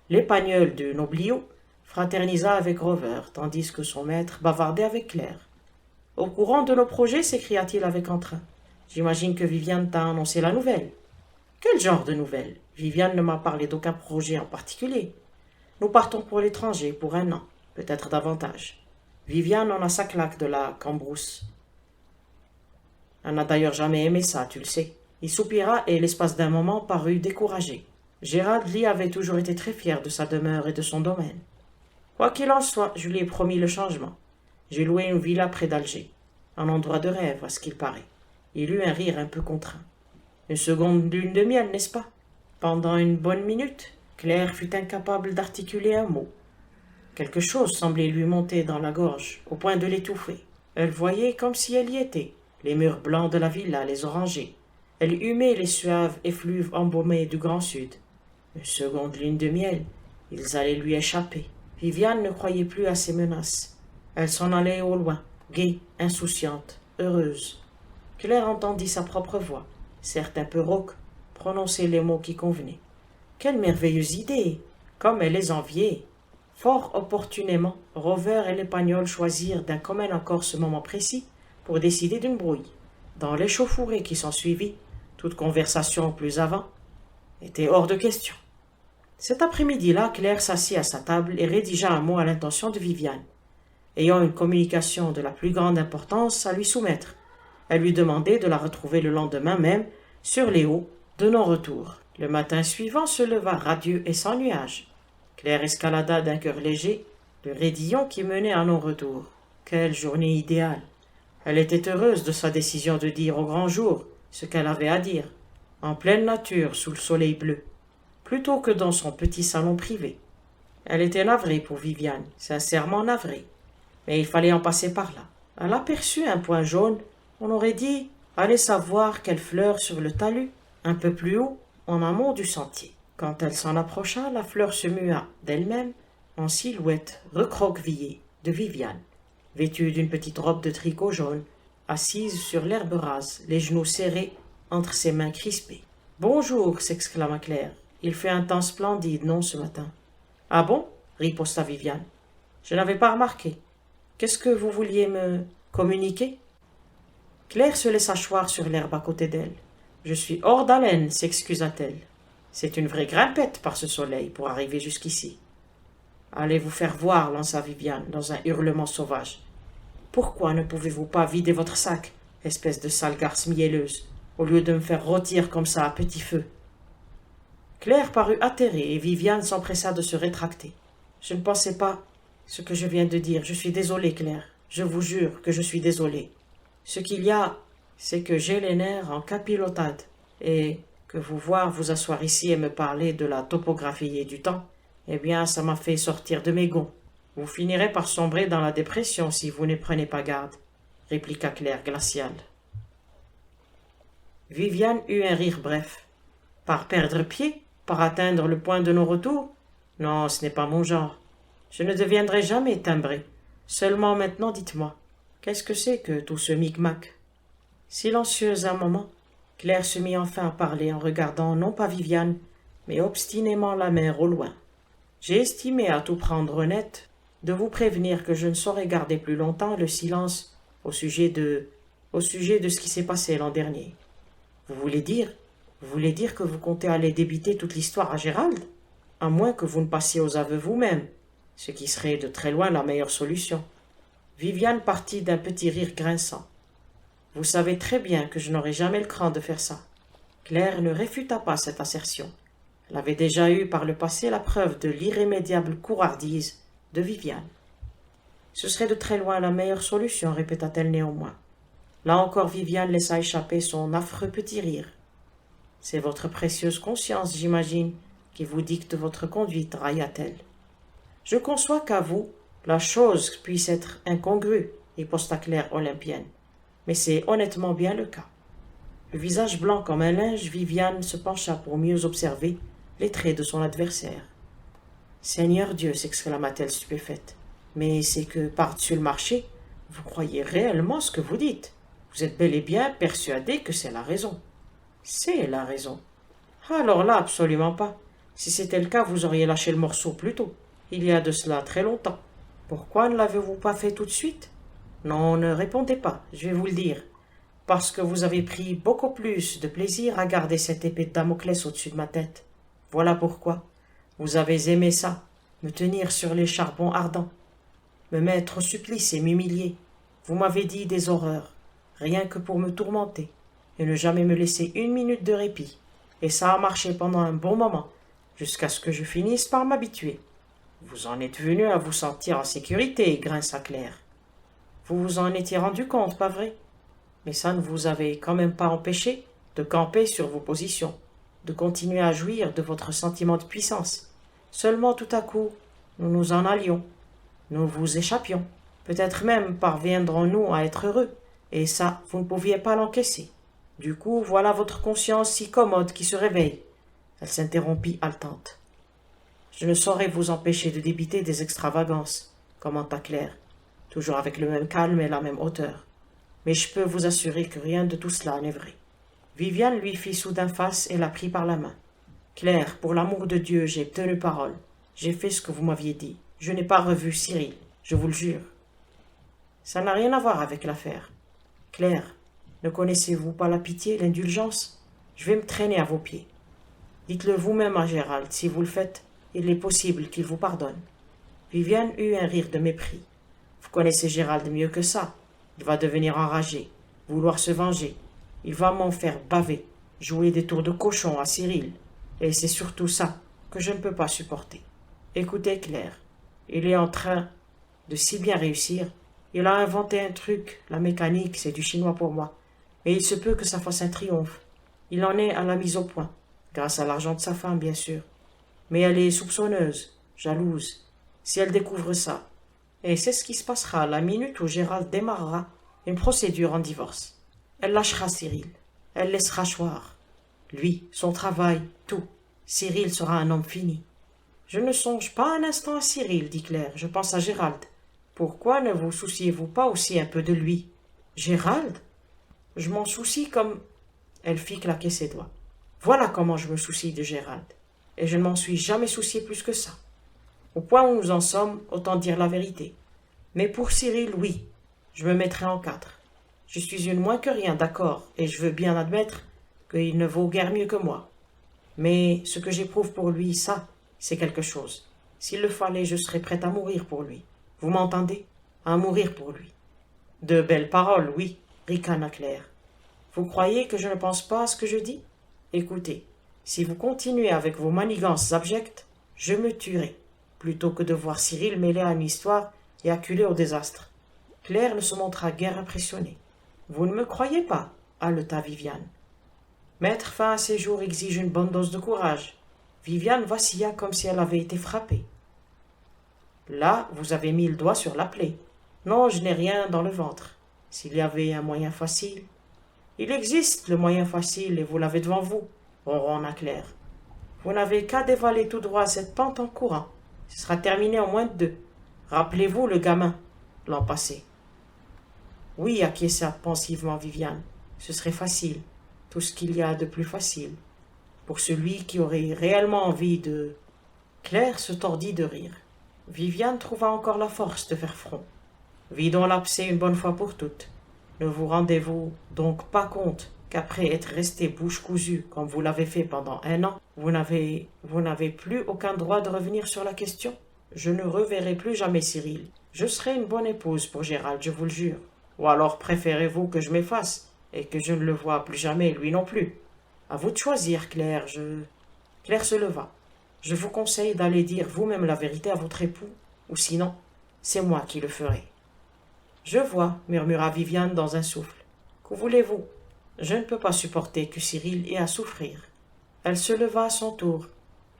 L'épagnol de Noblio fraternisa avec Rover, tandis que son maître bavardait avec Claire. « Au courant de nos projets, s'écria-t-il avec entrain. J'imagine que Viviane t'a annoncé la nouvelle. » « Quel genre de nouvelle? Viviane ne m'a parlé d'aucun projet en particulier. Nous partons pour l'étranger pour 1 an, peut-être davantage. Viviane en a sa claque de la cambrousse. Elle n'a d'ailleurs jamais aimé ça, tu le sais. » Il soupira et l'espace d'un moment parut découragé. Gérald Lee avait toujours été très fier de sa demeure et de son domaine. Quoi qu'il en soit, je lui ai promis le changement. J'ai loué une villa près d'Alger, un endroit de rêve à ce qu'il paraît. Il eut un rire un peu contraint. Une seconde lune de miel, n'est-ce pas? Pendant une bonne minute, Claire fut incapable d'articuler un mot. Quelque chose semblait lui monter dans la gorge, au point de l'étouffer. Elle voyait comme si elle y était, les murs blancs de la villa, les orangers. Elle humait les suaves effluves embaumés du Grand Sud. Une seconde lune de miel, ils allaient lui échapper. Viviane ne croyait plus à ces menaces. Elle s'en allait au loin, gaie, insouciante, heureuse. Claire entendit sa propre voix, certes un peu rauque, prononcer les mots qui convenaient. Quelle merveilleuse idée! Comme elle les enviait! Fort opportunément, Rover et l'Épagnol choisirent d'un commun accord ce moment précis pour décider d'une brouille. Dans l'échauffourée qui s'ensuivit, toute conversation plus avant était hors de question. Cet après-midi-là, Claire s'assit à sa table et rédigea un mot à l'intention de Viviane, ayant une communication de la plus grande importance à lui soumettre. Elle lui demandait de la retrouver le lendemain même sur les hauts de non-retour. Le matin suivant se leva radieux et sans nuage. Claire escalada d'un cœur léger le raidillon qui menait à non-retour. Quelle journée idéale! Elle était heureuse de sa décision de dire au grand jour ce qu'elle avait à dire, en pleine nature sous le soleil bleu, plutôt que dans son petit salon privé. Elle était navrée pour Viviane, sincèrement navrée, mais il fallait en passer par là. Elle aperçut un point jaune, on aurait dit aller savoir quelle fleur sur le talus, un peu plus haut, en amont du sentier. Quand elle s'en approcha, la fleur se mua d'elle-même en silhouette recroquevillée de Viviane, vêtue d'une petite robe de tricot jaune, assise sur l'herbe rase, les genoux serrés entre ses mains crispées. « Bonjour !» s'exclama Claire. « Il fait un temps splendide, non, ce matin ?»« Ah bon ?» riposta Viviane. « Je n'avais pas remarqué. Qu'est-ce que vous vouliez me communiquer ?» Claire se laissa choir sur l'herbe à côté d'elle. Je suis hors d'haleine, s'excusa-t-elle. C'est une vraie grimpette par ce soleil pour arriver jusqu'ici. Allez vous faire voir, lança Viviane dans un hurlement sauvage. Pourquoi ne pouvez-vous pas vider votre sac, espèce de sale garce mielleuse, au lieu de me faire rôtir comme ça à petit feu? Claire parut atterrée et Viviane s'empressa de se rétracter. Je ne pensais pas ce que je viens de dire. Je suis désolée, Claire. Je vous jure que je suis désolée. Ce qu'il y a, c'est que j'ai les nerfs en capilotade et que vous voir vous asseoir ici et me parler de la topographie et du temps, eh bien, ça m'a fait sortir de mes gonds. Vous finirez par sombrer dans la dépression si vous ne prenez pas garde, répliqua Claire glaciale. Viviane eut un rire bref. Par perdre pied? Par atteindre le point de non-retour? Non, ce n'est pas mon genre. Je ne deviendrai jamais timbré. Seulement maintenant, dites-moi, qu'est-ce que c'est que tout ce micmac? Silencieuse un moment, Claire se mit enfin à parler en regardant non pas Viviane, mais obstinément la mer au loin. J'ai estimé à tout prendre honnête de vous prévenir que je ne saurais garder plus longtemps le silence au sujet de ce qui s'est passé l'an dernier. Vous voulez dire que vous comptez aller débiter toute l'histoire à Gérald? À moins que vous ne passiez aux aveux vous-même, ce qui serait de très loin la meilleure solution. Viviane partit d'un petit rire grinçant. Vous savez très bien que je n'aurai jamais le cran de faire ça. Claire ne réfuta pas cette assertion. Elle avait déjà eu par le passé la preuve de l'irrémédiable couardise de Viviane. Ce serait de très loin la meilleure solution, répéta-t-elle néanmoins. Là encore Viviane laissa échapper son affreux petit rire. C'est votre précieuse conscience, j'imagine, qui vous dicte votre conduite, railla-t-elle. Je conçois qu'à vous, la chose puisse être incongrue, riposta Claire olympienne, mais c'est honnêtement bien le cas. Le visage blanc comme un linge, Viviane se pencha pour mieux observer les traits de son adversaire. Seigneur Dieu, s'exclama-t-elle stupéfaite, mais c'est que par-dessus le marché, vous croyez réellement ce que vous dites. Vous êtes bel et bien persuadé que c'est la raison. C'est la raison. Alors là, absolument pas. Si c'était le cas, vous auriez lâché le morceau plus tôt. Il y a de cela très longtemps. Pourquoi ne l'avez-vous pas fait tout de suite? Non, ne répondez pas, je vais vous le dire. Parce que vous avez pris beaucoup plus de plaisir à garder cette épée de Damoclès au-dessus de ma tête. Voilà pourquoi. Vous avez aimé ça, me tenir sur les charbons ardents, me mettre au supplice et m'humilier. Vous m'avez dit des horreurs, rien que pour me tourmenter, et ne jamais me laisser une minute de répit. Et ça a marché pendant un bon moment, jusqu'à ce que je finisse par m'habituer. Vous en êtes venu à vous sentir en sécurité, grinça Claire. Vous vous en étiez rendu compte, pas vrai? Mais ça ne vous avait quand même pas empêché de camper sur vos positions, de continuer à jouir de votre sentiment de puissance. Seulement tout à coup, nous nous en allions, nous vous échappions. Peut-être même parviendrons-nous à être heureux, et ça, vous ne pouviez pas l'encaisser. Du coup, voilà votre conscience si commode qui se réveille. Elle s'interrompit haletante. Je ne saurais vous empêcher de débiter des extravagances, commenta Claire, toujours avec le même calme et la même hauteur. Mais je peux vous assurer que rien de tout cela n'est vrai. Viviane lui fit soudain face et la prit par la main. Claire, pour l'amour de Dieu, j'ai tenu parole. J'ai fait ce que vous m'aviez dit. Je n'ai pas revu Cyril, je vous le jure. Ça n'a rien à voir avec l'affaire. Claire, ne connaissez-vous pas la pitié, l'indulgence? Je vais me traîner à vos pieds. Dites-le vous-même à Gérald, si vous le faites, il est possible qu'il vous pardonne. Viviane eut un rire de mépris. Vous connaissez Gérald mieux que ça. Il va devenir enragé, vouloir se venger. Il va m'en faire baver, jouer des tours de cochon à Cyril. Et c'est surtout ça que je ne peux pas supporter. Écoutez Claire, il est en train de si bien réussir. Il a inventé un truc, la mécanique, c'est du chinois pour moi. Mais il se peut que ça fasse un triomphe. Il en est à la mise au point, grâce à l'argent de sa femme, bien sûr. Mais elle est soupçonneuse, jalouse. Si elle découvre ça, et c'est ce qui se passera la minute où Gérald démarrera une procédure en divorce. Elle lâchera Cyril, elle laissera choir. Lui, son travail, tout. Cyril sera un homme fini. Je ne songe pas un instant à Cyril, dit Claire, je pense à Gérald. Pourquoi ne vous souciez-vous pas aussi un peu de lui? Gérald? Je m'en soucie comme... Elle fit claquer ses doigts. Voilà comment je me soucie de Gérald. Et je ne m'en suis jamais soucié plus que ça. Au point où nous en sommes, autant dire la vérité. Mais pour Cyril, oui, je me mettrai en quatre. Je suis une moins que rien, d'accord, et je veux bien admettre qu'il ne vaut guère mieux que moi. Mais ce que j'éprouve pour lui, ça, c'est quelque chose. S'il le fallait, je serais prête à mourir pour lui. Vous m'entendez? À mourir pour lui. De belles paroles, oui, ricana Claire. Vous croyez que je ne pense pas à ce que je dis? Écoutez, si vous continuez avec vos manigances abjectes, je me tuerai, plutôt que de voir Cyril mêlé à une histoire et acculé au désastre. Claire ne se montra guère impressionnée. Vous ne me croyez pas, haleta Viviane. Mettre fin à ces jours exige une bonne dose de courage. Viviane vacilla comme si elle avait été frappée. Là, vous avez mis le doigt sur la plaie. Non, je n'ai rien dans le ventre. S'il y avait un moyen facile. Il existe le moyen facile et vous l'avez devant vous, ronronna Claire. Vous n'avez qu'à dévaler tout droit cette pente en courant. Ce sera terminé en moins de 2. Rappelez-vous le gamin, l'an passé. Oui, acquiesça pensivement Viviane. Ce serait facile. Tout ce qu'il y a de plus facile. Pour celui qui aurait réellement envie de... Claire se tordit de rire. Viviane trouva encore la force de faire front. Vidons l'abcès une bonne fois pour toutes. Ne vous rendez-vous donc pas compte qu'après être resté bouche cousue comme vous l'avez fait pendant 1 an, vous n'avez plus aucun droit de revenir sur la question? Je ne reverrai plus jamais Cyril. Je serai une bonne épouse pour Gérald, je vous le jure. Ou alors préférez-vous que je m'efface et que je ne le voie plus jamais, lui non plus? À vous de choisir, Claire, Claire se leva. Je vous conseille d'aller dire vous-même la vérité à votre époux, ou sinon, c'est moi qui le ferai. Je vois, murmura Viviane dans un souffle. Que voulez-vous? Je ne peux pas supporter que Cyril ait à souffrir. Elle se leva à son tour,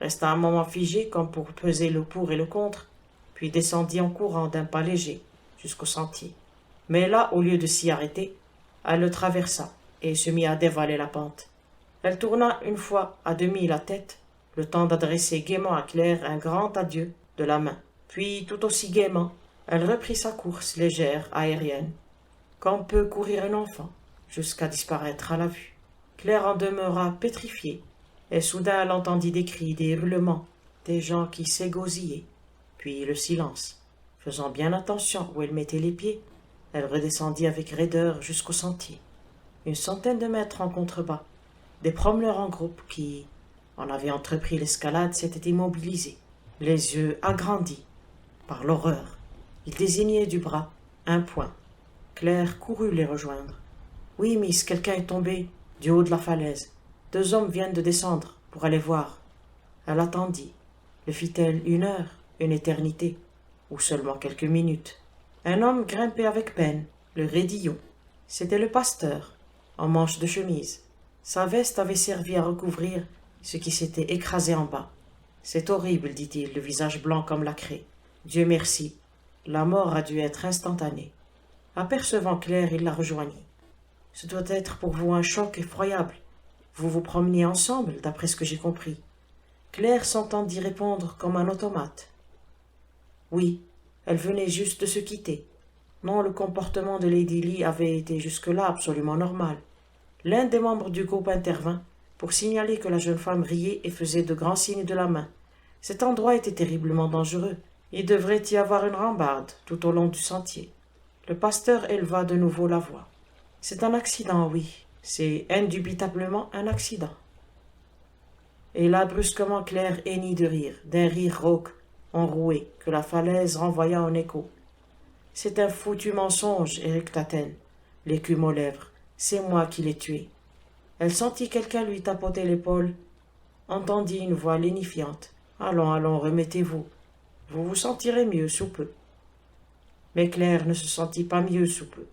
resta un moment figée comme pour peser le pour et le contre, puis descendit en courant d'un pas léger jusqu'au sentier. Mais là, au lieu de s'y arrêter, elle le traversa et se mit à dévaler la pente. Elle tourna une fois à demi la tête, le temps d'adresser gaiement à Claire un grand adieu de la main. Puis, tout aussi gaiement, elle reprit sa course légère, aérienne, comme peut courir un enfant, jusqu'à disparaître à la vue. Claire en demeura pétrifiée, et soudain elle entendit des cris, des hurlements, des gens qui s'égosillaient, puis le silence. Faisant bien attention où elle mettait les pieds, elle redescendit avec raideur jusqu'au sentier. 100 de mètres en contrebas, des promeneurs en groupe qui en avaient entrepris l'escalade s'étaient immobilisés, les yeux agrandis par l'horreur. Ils désignaient du bras un point. Claire courut les rejoindre. « Oui, miss, quelqu'un est tombé du haut de la falaise. 2 hommes viennent de descendre pour aller voir. » Elle attendit. Le fit-elle 1 heure, une éternité, ou seulement quelques minutes? Un homme grimpait avec peine, le raidillon. C'était le pasteur, en manche de chemise. Sa veste avait servi à recouvrir ce qui s'était écrasé en bas. « C'est horrible, dit-il, le visage blanc comme la craie. Dieu merci, la mort a dû être instantanée. » Apercevant Claire, il la rejoignit. « Ce doit être pour vous un choc effroyable. Vous vous promeniez ensemble, d'après ce que j'ai compris. » Claire s'entendit répondre comme un automate. « Oui, elle venait juste de se quitter. Non, le comportement de Lady Lee avait été jusque-là absolument normal. L'un des membres du groupe intervint pour signaler que la jeune femme riait et faisait de grands signes de la main. Cet endroit était terriblement dangereux. Il devrait y avoir une rambarde tout au long du sentier. Le pasteur éleva de nouveau la voix. « C'est un accident, oui. C'est indubitablement un accident. » Et là, brusquement, Claire hennit de rire, d'un rire rauque, enroué, que la falaise renvoya en écho. « C'est un foutu mensonge, éructa-t-elle, l'écume aux lèvres. C'est moi qui l'ai tué. » Elle sentit quelqu'un lui tapoter l'épaule, entendit une voix lénifiante. « Allons, allons, remettez-vous. Vous vous sentirez mieux sous peu. » Mais Claire ne se sentit pas mieux sous peu.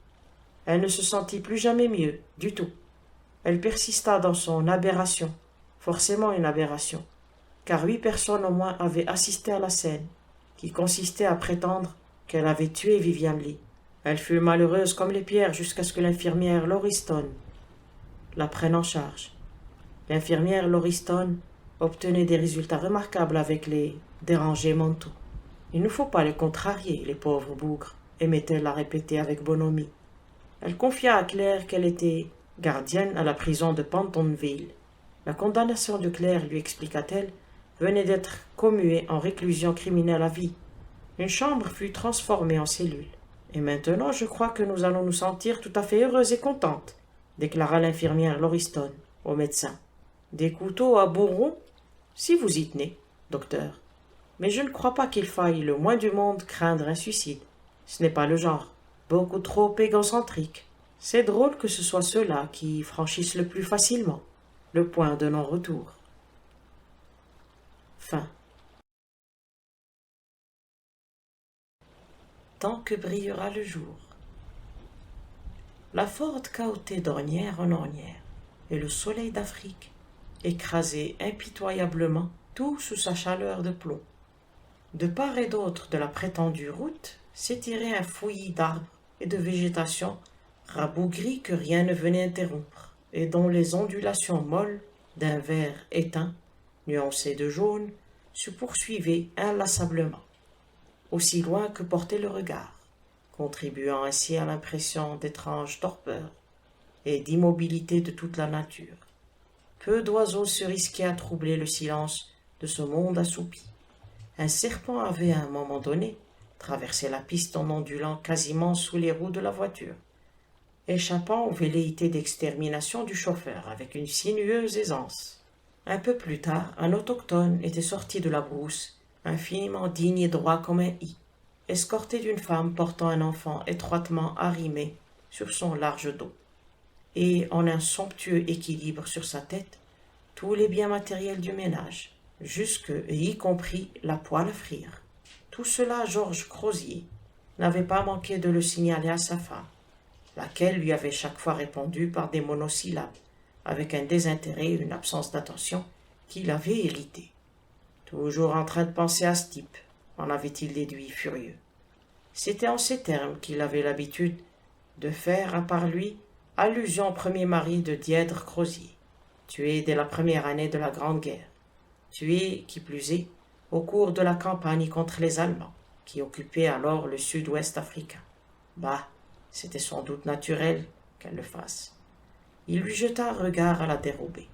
Elle ne se sentit plus jamais mieux, du tout. Elle persista dans son aberration, forcément une aberration, car 8 personnes au moins avaient assisté à la scène, qui consistait à prétendre qu'elle avait tué Viviane Lee. Elle fut malheureuse comme les pierres jusqu'à ce que l'infirmière Lauriston la prenne en charge. L'infirmière Lauriston obtenait des résultats remarquables avec les dérangés mentaux. Il ne faut pas les contrarier, les pauvres bougres, aimait-elle à répéter avec bonhomie. Elle confia à Claire qu'elle était gardienne à la prison de Pentonville. La condamnation de Claire, lui expliqua-t-elle, venait d'être commuée en réclusion criminelle à vie. Une chambre fut transformée en cellule. « Et maintenant, je crois que nous allons nous sentir tout à fait heureuses et contentes, » déclara l'infirmière Lauriston. au médecin. Des couteaux à bourron, si vous y tenez, docteur. Mais je ne crois pas qu'il faille le moins du monde craindre un suicide. Ce n'est pas le genre. Beaucoup trop égocentrique. C'est drôle que ce soit ceux-là qui franchissent le plus facilement le point de non-retour. Fin. Tant que brillera le jour. La forte cahotait d'ornière en ornière, et le soleil d'Afrique écrasait impitoyablement tout sous sa chaleur de plomb. De part et d'autre de la prétendue route s'étirait un fouillis d'arbres et de végétation rabougrie que rien ne venait interrompre, et dont les ondulations molles d'un vert éteint, nuancé de jaune, se poursuivaient inlassablement, aussi loin que portait le regard, contribuant ainsi à l'impression d'étrange torpeur et d'immobilité de toute la nature. Peu d'oiseaux se risquaient à troubler le silence de ce monde assoupi. Un serpent avait à un moment donné traversé la piste en ondulant quasiment sous les roues de la voiture, échappant aux velléités d'extermination du chauffeur avec une sinueuse aisance. Un peu plus tard, un autochtone était sorti de la brousse, infiniment digne et droit comme un i, escorté d'une femme portant un enfant étroitement arrimé sur son large dos, et en un somptueux équilibre sur sa tête, tous les biens matériels du ménage, jusque et y compris la poêle à frire. Tout cela, Georges Crozier n'avait pas manqué de le signaler à sa femme, laquelle lui avait chaque fois répondu par des monosyllabes, avec un désintérêt et une absence d'attention qu'il avait hérité. Toujours en train de penser à ce type, en avait-il déduit furieux. C'était en ces termes qu'il avait l'habitude de faire, à part lui, allusion au premier mari de Dièdre Crozier, tué dès la première année de la Grande Guerre, tué, qui plus est, au cours de la campagne contre les Allemands, qui occupaient alors le sud-ouest africain. Bah, c'était sans doute naturel qu'elle le fasse. Il lui jeta un regard à la dérobée,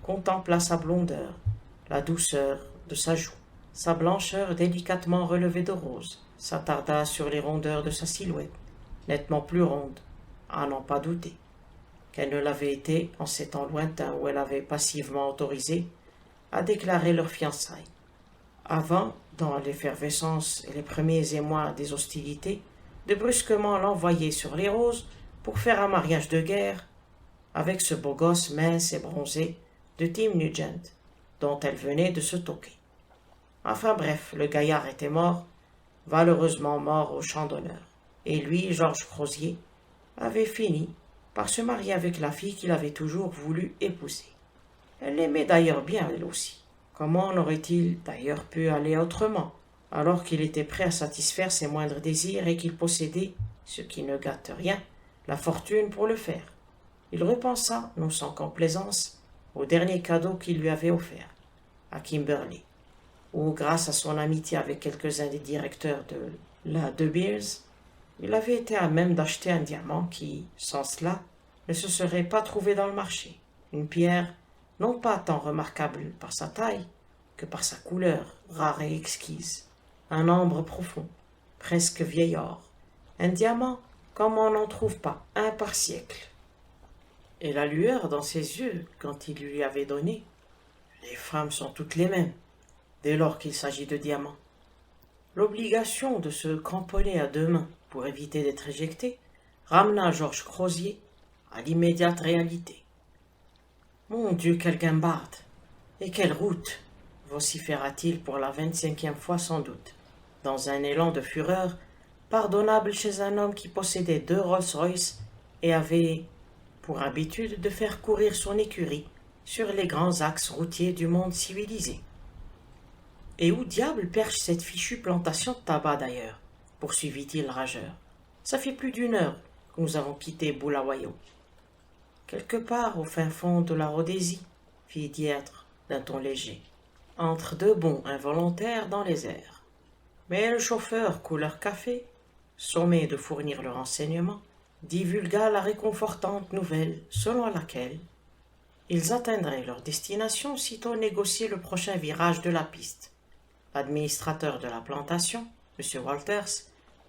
contempla sa blondeur, la douceur de sa joue, sa blancheur délicatement relevée de rose, s'attarda sur les rondeurs de sa silhouette, nettement plus ronde, à n'en pas douter, qu'elle ne l'avait été en ces temps lointains où elle avait passivement autorisé à déclarer leurs fiançailles. Avant, dans l'effervescence et les premiers émois des hostilités, de brusquement l'envoyer sur les roses pour faire un mariage de guerre avec ce beau gosse mince et bronzé de Tim Nugent, dont elle venait de se toquer. Enfin bref, le gaillard était mort, valeureusement mort au champ d'honneur, et lui, Georges Crozier, avait fini par se marier avec la fille qu'il avait toujours voulu épouser. Elle l'aimait d'ailleurs bien, elle aussi. Comment n'aurait-il d'ailleurs pu aller autrement, alors qu'il était prêt à satisfaire ses moindres désirs et qu'il possédait, ce qui ne gâte rien, la fortune pour le faire. Il repensa, non sans complaisance, au dernier cadeau qu'il lui avait offert, à Kimberley, où, grâce à son amitié avec quelques-uns des directeurs de la De Beers, il avait été à même d'acheter un diamant qui, sans cela, ne se serait pas trouvé dans le marché. Une pierre non pas tant remarquable par sa taille que par sa couleur rare et exquise. Un ambre profond, presque vieil or. Un diamant comme on n'en trouve pas, un par siècle. Et la lueur dans ses yeux quand il lui avait donné. Les femmes sont toutes les mêmes, dès lors qu'il s'agit de diamants. L'obligation de se cramponner à deux mains pour éviter d'être éjecté ramena Georges Crozier à l'immédiate réalité. Mon Dieu, quelle guimbarde! Et quelle route! Vociféra-t-il pour la 25e fois sans doute, dans un élan de fureur pardonnable chez un homme qui possédait 2 Rolls-Royce et avait pour habitude de faire courir son écurie sur les grands axes routiers du monde civilisé. Et où diable perche cette fichue plantation de tabac d'ailleurs? Poursuivit-il rageur. Ça fait plus d'1 heure que nous avons quitté Bulawayo. Quelque part au fin fond de la Rhodésie, fit Dièdre d'un ton léger, entre 2 bonds involontaires dans les airs. Mais le chauffeur couleur café, sommé de fournir le renseignement, divulgua la réconfortante nouvelle selon laquelle ils atteindraient leur destination sitôt négocié le prochain virage de la piste. L'administrateur de la plantation, M. Walters,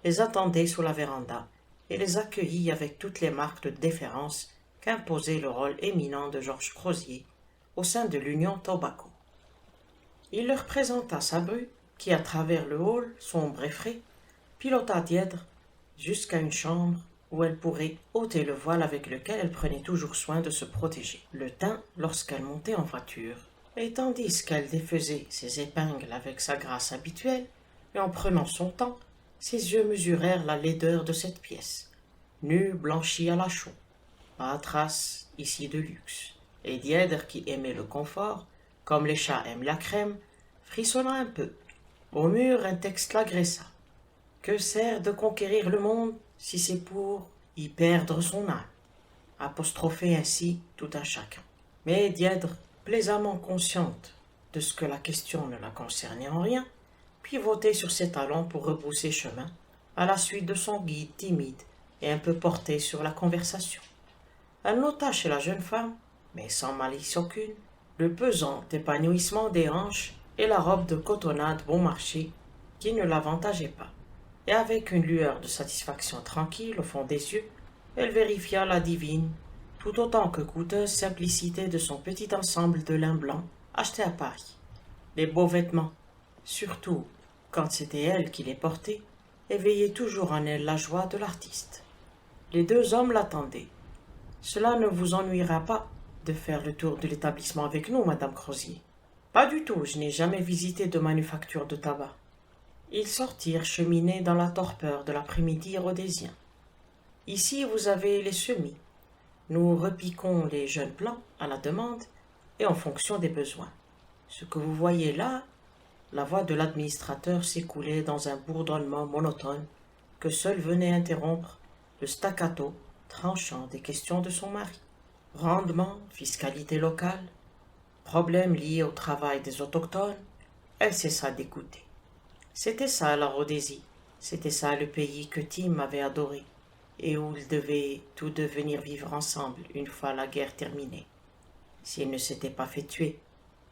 les attendait sous la véranda et les accueillit avec toutes les marques de déférence qu'imposait le rôle éminent de Georges Crozier au sein de l'Union Tobacco. Il leur présenta sa bru qui, à travers le hall sombre et frais, pilota Dièdre jusqu'à une chambre où elle pourrait ôter le voile avec lequel elle prenait toujours soin de se protéger, le teint lorsqu'elle montait en voiture, et tandis qu'elle défaisait ses épingles avec sa grâce habituelle, et en prenant son temps, ses yeux mesurèrent la laideur de cette pièce, nue blanchie à la chaux, pas trace ici de luxe, et Dièdre, qui aimait le confort, comme les chats aiment la crème, frissonna un peu. Au mur, un texte l'agressa. Que sert de conquérir le monde si c'est pour y perdre son âme? Apostrophait ainsi tout un chacun. Mais Dièdre, plaisamment consciente de ce que la question ne la concernait en rien, pivotait sur ses talons pour rebrousser chemin, à la suite de son guide timide et un peu porté sur la conversation. Elle nota chez la jeune femme, mais sans malice aucune, le pesant épanouissement des hanches et la robe de cotonnade bon marché qui ne l'avantageait pas. Et avec une lueur de satisfaction tranquille au fond des yeux, elle vérifia la divine, tout autant que coûteuse simplicité de son petit ensemble de lin blanc acheté à Paris. Les beaux vêtements, surtout quand c'était elle qui les portait, éveillaient toujours en elle la joie de l'artiste. Les deux hommes l'attendaient. Cela ne vous ennuiera pas de faire le tour de l'établissement avec nous, madame Crozier? Pas du tout, je n'ai jamais visité de manufacture de tabac. Ils sortirent cheminer dans la torpeur de l'après-midi rhodésien. Ici, vous avez les semis. Nous repiquons les jeunes plants à la demande et en fonction des besoins. Ce que vous voyez là, la voix de l'administrateur s'écoulait dans un bourdonnement monotone que seul venait interrompre le staccato tranchant des questions de son mari. Rendement, fiscalité locale, problèmes liés au travail des autochtones, elle cessa d'écouter. C'était ça la Rhodésie, c'était ça le pays que Tim avait adoré, et où ils devaient tous venir vivre ensemble une fois la guerre terminée. S'ils ne s'étaient pas fait tuer,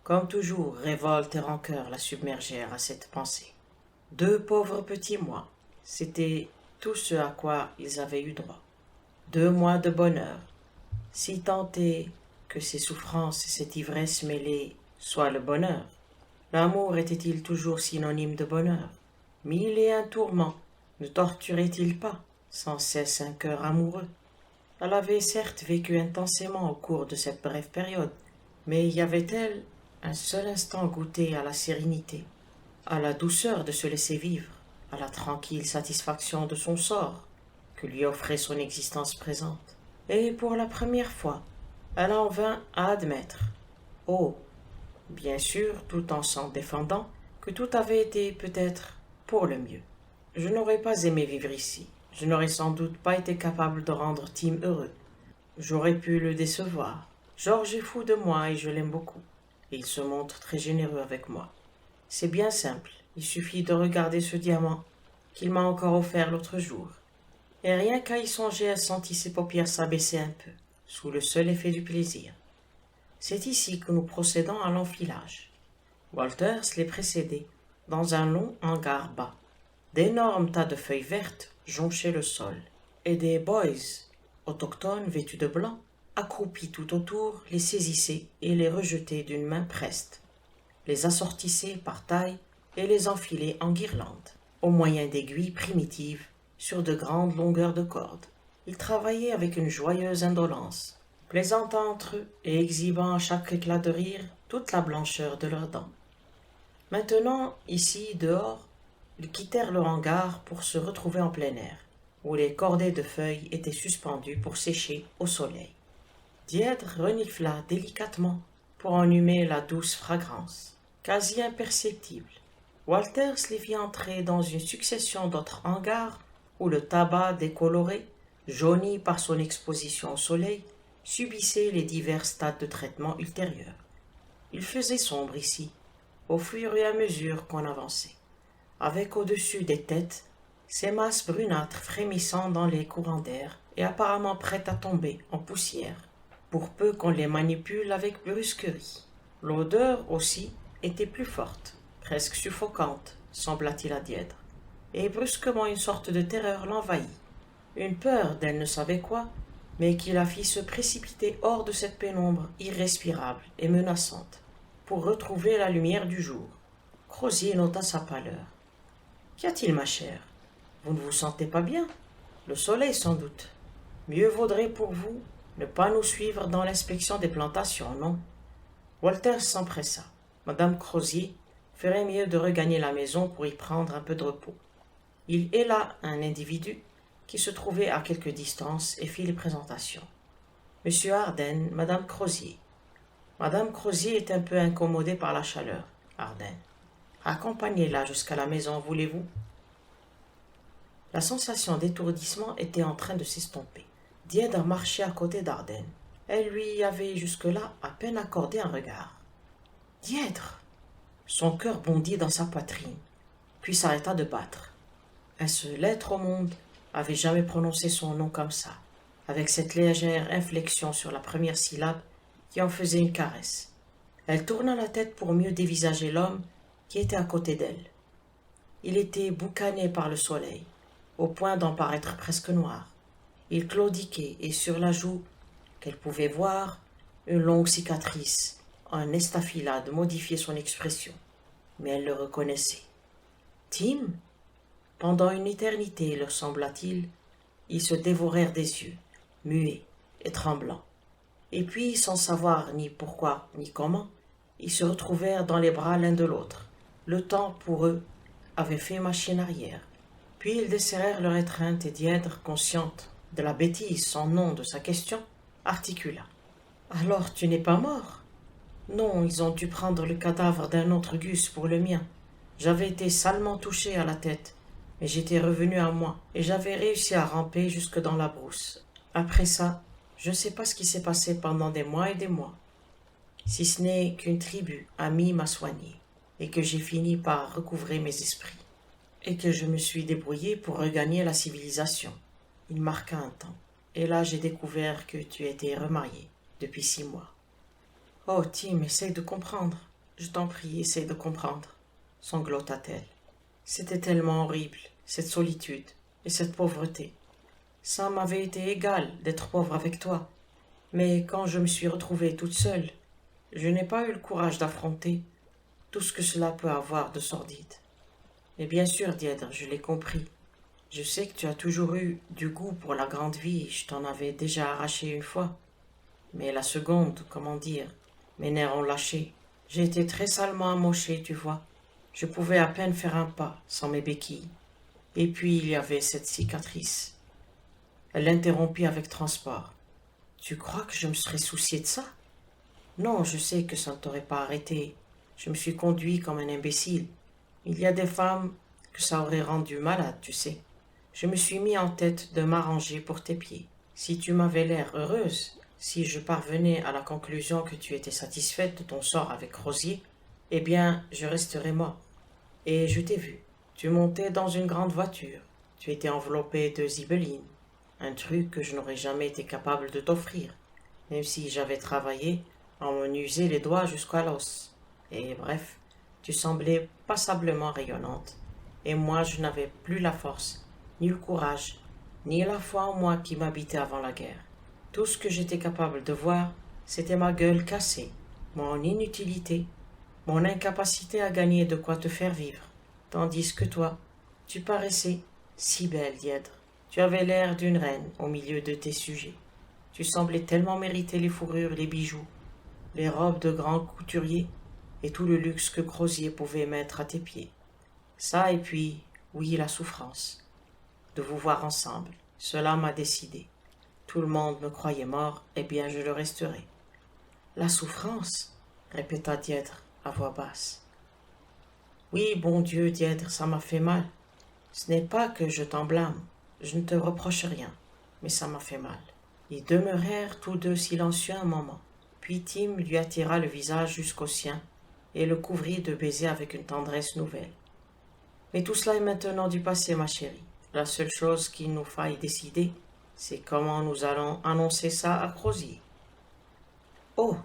comme toujours, révolte et rancœur la submergèrent à cette pensée. 2 pauvres petits mois, c'était tout ce à quoi ils avaient eu droit. 2 mois de bonheur, si tant est que ces souffrances et cette ivresse mêlée soient le bonheur. L'amour était-il toujours synonyme de bonheur? 1001 tourments ne torturaient-ils pas sans cesse un cœur amoureux? Elle avait certes vécu intensément au cours de cette brève période, mais y avait-elle un seul instant goûté à la sérénité, à la douceur de se laisser vivre, à la tranquille satisfaction de son sort que lui offrait son existence présente? Et pour la première fois, elle en vint à admettre, oh, bien sûr, tout en s'en défendant, que tout avait été peut-être pour le mieux. Je n'aurais pas aimé vivre ici. Je n'aurais sans doute pas été capable de rendre Tim heureux. J'aurais pu le décevoir. Georges est fou de moi et je l'aime beaucoup. Il se montre très généreux avec moi. C'est bien simple. Il suffit de regarder ce diamant qu'il m'a encore offert l'autre jour. Et rien qu'à y songer, elle sentit ses paupières s'abaisser un peu, sous le seul effet du plaisir. C'est ici que nous procédons à l'enfilage. Walters les précédait, dans un long hangar bas. D'énormes tas de feuilles vertes jonchaient le sol, et des boys, autochtones vêtus de blanc, accroupis tout autour, les saisissaient et les rejetaient d'une main preste, les assortissaient par taille et les enfilaient en guirlandes, au moyen d'aiguilles primitives sur de grandes longueurs de cordes. Ils travaillaient avec une joyeuse indolence, plaisantant entre eux et exhibant à chaque éclat de rire toute la blancheur de leurs dents. Maintenant, ici, dehors, ils quittèrent le hangar pour se retrouver en plein air, où les cordées de feuilles étaient suspendues pour sécher au soleil. Dièdre renifla délicatement pour en humer la douce fragrance, quasi imperceptible. Walters les vit entrer dans une succession d'autres hangars où le tabac décoloré, jauni par son exposition au soleil, subissait les divers stades de traitement ultérieurs. Il faisait sombre ici, au fur et à mesure qu'on avançait, avec au-dessus des têtes ces masses brunâtres frémissant dans les courants d'air et apparemment prêtes à tomber en poussière, pour peu qu'on les manipule avec brusquerie. L'odeur aussi était plus forte, presque suffocante, sembla-t-il à Dièdre, et brusquement une sorte de terreur l'envahit, une peur d'elle ne savait quoi, mais qui la fit se précipiter hors de cette pénombre irrespirable et menaçante, pour retrouver la lumière du jour. Crosier nota sa pâleur. « Qu'y a-t-il, ma chère? Vous ne vous sentez pas bien? Le soleil, sans doute. Mieux vaudrait pour vous ne pas nous suivre dans l'inspection des plantations, non ?» Walter s'empressa. Madame Crosier ferait mieux de regagner la maison pour y prendre un peu de repos. Il héla un individu qui se trouvait à quelque distance et fit les présentations. Monsieur Arden, Madame Crosier. Madame Crosier est un peu incommodée par la chaleur, Arden. Accompagnez-la jusqu'à la maison, voulez-vous? La sensation d'étourdissement était en train de s'estomper. Deirdre marchait à côté d'Arden. Elle lui avait jusque-là à peine accordé un regard. « Deirdre !» Son cœur bondit dans sa poitrine, puis s'arrêta de battre. Un seul être au monde avait jamais prononcé son nom comme ça, avec cette légère inflexion sur la première syllabe qui en faisait une caresse. Elle tourna la tête pour mieux dévisager l'homme qui était à côté d'elle. Il était boucané par le soleil, au point d'en paraître presque noir. Il claudiquait et sur la joue qu'elle pouvait voir, une longue cicatrice, un estafilade modifiait son expression, mais elle le reconnaissait. Tim? Pendant une éternité, leur sembla-t-il, ils se dévorèrent des yeux, muets et tremblants. Et puis, sans savoir ni pourquoi ni comment, ils se retrouvèrent dans les bras l'un de l'autre. Le temps, pour eux, avait fait machine arrière. Puis ils desserrèrent leur étreinte et Deirdre, consciente de la bêtise sans nom de sa question, articula. « Alors tu n'es pas mort ?» Non, ils ont dû prendre le cadavre d'un autre Gus pour le mien. J'avais été salement touché à la tête, mais j'étais revenu à moi, et j'avais réussi à ramper jusque dans la brousse. Après ça, je ne sais pas ce qui s'est passé pendant des mois et des mois, si ce n'est qu'une tribu amie m'a soigné, et que j'ai fini par recouvrer mes esprits, et que je me suis débrouillé pour regagner la civilisation. Il marqua un temps, et là j'ai découvert que tu étais remarié depuis 6 mois. Oh, Tim, essaye de comprendre. Je t'en prie, essaye de comprendre, sanglota-t-elle. C'était tellement horrible, cette solitude et cette pauvreté. Ça m'avait été égal d'être pauvre avec toi, mais quand je me suis retrouvée toute seule, je n'ai pas eu le courage d'affronter tout ce que cela peut avoir de sordide. Et bien sûr, Deirdre, je l'ai compris. Je sais que tu as toujours eu du goût pour la grande vie, je t'en avais déjà arraché une fois. Mais la seconde, comment dire, mes nerfs ont lâché. J'ai été très salement amoché, tu vois. Je pouvais à peine faire un pas sans mes béquilles. Et puis il y avait cette cicatrice. Elle l'interrompit avec transport. Tu crois que je me serais soucié de ça? Non, je sais que ça ne t'aurait pas arrêté. Je me suis conduit comme un imbécile. Il y a des femmes que ça aurait rendu malade, tu sais. Je me suis mis en tête de m'arranger pour tes pieds. Si tu m'avais l'air heureuse, si je parvenais à la conclusion que tu étais satisfaite de ton sort avec Rosier, eh bien, je resterais mort. Et je t'ai vu. Tu montais dans une grande voiture. Tu étais enveloppé de zibeline. Un truc que je n'aurais jamais été capable de t'offrir, même si j'avais travaillé à m'en user les doigts jusqu'à l'os. Et bref, tu semblais passablement rayonnante. Et moi, je n'avais plus la force, ni le courage, ni la foi en moi qui m'habitait avant la guerre. Tout ce que j'étais capable de voir, c'était ma gueule cassée, mon inutilité, mon incapacité à gagner de quoi te faire vivre. Tandis que toi, tu paraissais si belle, Deirdre. Tu avais l'air d'une reine au milieu de tes sujets. Tu semblais tellement mériter les fourrures, les bijoux, les robes de grands couturiers et tout le luxe que Crosier pouvait mettre à tes pieds. Ça et puis, oui, la souffrance. De vous voir ensemble, cela m'a décidé. Tout le monde me croyait mort, eh bien je le resterai. La souffrance, répéta Deirdre à voix basse. Oui, bon Dieu, Deirdre, ça m'a fait mal. Ce n'est pas que je t'en blâme, je ne te reproche rien, mais ça m'a fait mal. Ils demeurèrent tous deux silencieux un moment, puis Tim lui attira le visage jusqu'au sien et le couvrit de baisers avec une tendresse nouvelle. Mais tout cela est maintenant du passé, ma chérie. La seule chose qu'il nous faille décider, c'est comment nous allons annoncer ça à Crosier. Oh!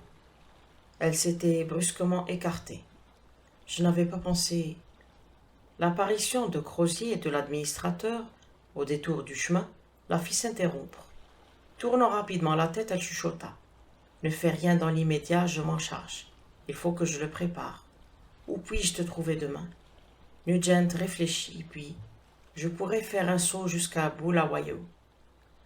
Elle s'était brusquement écartée. Je n'avais pas pensé. L'apparition de Crosier et de l'administrateur, au détour du chemin, la fit s'interrompre. Tournant rapidement la tête, elle chuchota. Ne fais rien dans l'immédiat, je m'en charge. Il faut que je le prépare. Où puis-je te trouver demain? Nugent réfléchit, puis je pourrais faire un saut jusqu'à Bulawayo.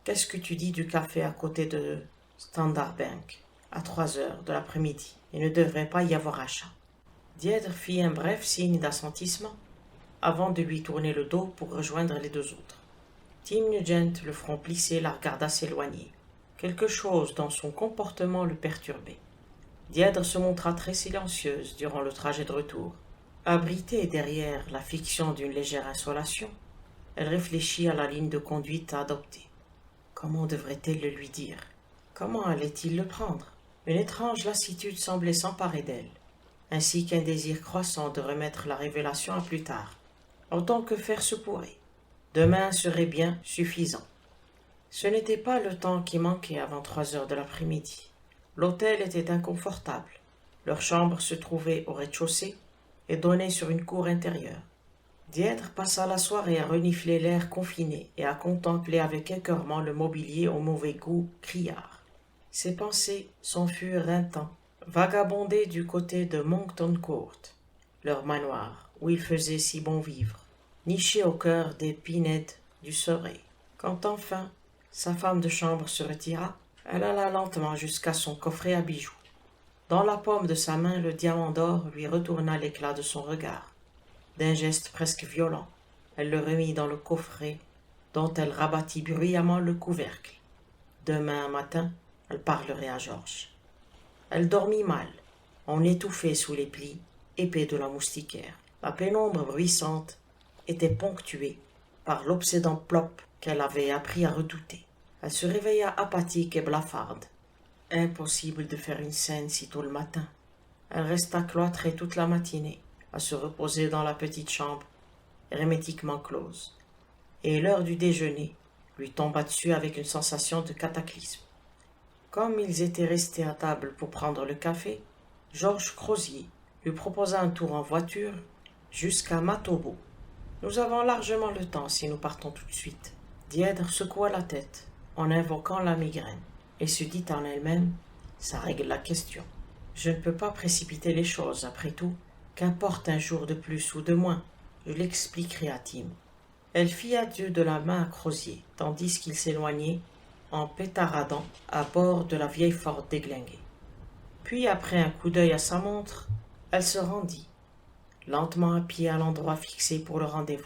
Qu'est-ce que tu dis du café à côté de Standard Bank, à 3 heures de l'après-midi? Il ne devrait pas y avoir achat. Deirdre fit un bref signe d'assentissement, avant de lui tourner le dos pour rejoindre les deux autres. Tim Nugent, le front plissé, la regarda s'éloigner. Quelque chose dans son comportement le perturbait. Deirdre se montra très silencieuse durant le trajet de retour. Abritée derrière la fiction d'une légère insolation, elle réfléchit à la ligne de conduite à adopter. Comment devrait-elle le lui dire? Comment allait-il le prendre? Une étrange lassitude semblait s'emparer d'elle, ainsi qu'un désir croissant de remettre la révélation à plus tard, autant que faire se pourrait. Demain serait bien suffisant. Ce n'était pas le temps qui manquait avant 3 heures de l'après-midi. L'hôtel était inconfortable. Leur chambre se trouvait au rez-de-chaussée et donnait sur une cour intérieure. Deirdre passa la soirée à renifler l'air confiné et à contempler avec écœurement le mobilier au mauvais goût criard. Ses pensées s'en furent un temps, vagabonder du côté de Monkton Court, leur manoir, où il faisait si bon vivre, niché au cœur des pinèdes du Surrey. Quand enfin sa femme de chambre se retira, elle alla lentement jusqu'à son coffret à bijoux. Dans la paume de sa main, le diamant d'or lui retourna l'éclat de son regard. D'un geste presque violent, elle le remit dans le coffret dont elle rabattit bruyamment le couvercle. Demain matin, elle parlerait à Georges. Elle dormit mal, en étouffée sous les plis épais de la moustiquaire. La pénombre bruissante était ponctuée par l'obsédant plop qu'elle avait appris à redouter. Elle se réveilla apathique et blafarde. Impossible de faire une scène si tôt le matin. Elle resta cloîtrée toute la matinée, à se reposer dans la petite chambre, hermétiquement close. Et l'heure du déjeuner lui tomba dessus avec une sensation de cataclysme. Comme ils étaient restés à table pour prendre le café, Georges Crozier lui proposa un tour en voiture jusqu'à Matobo. Nous avons largement le temps si nous partons tout de suite. Deirdre secoua la tête en invoquant la migraine et se dit en elle-même: ça règle la question. Je ne peux pas précipiter les choses, après tout. Qu'importe un jour de plus ou de moins, je l'expliquerai à Tim. Elle fit adieu de la main à Crozier, tandis qu'il s'éloignait en pétaradant à bord de la vieille Ford déglinguée. Puis, après un coup d'œil à sa montre, elle se rendit, lentement à pied à l'endroit fixé pour le rendez-vous.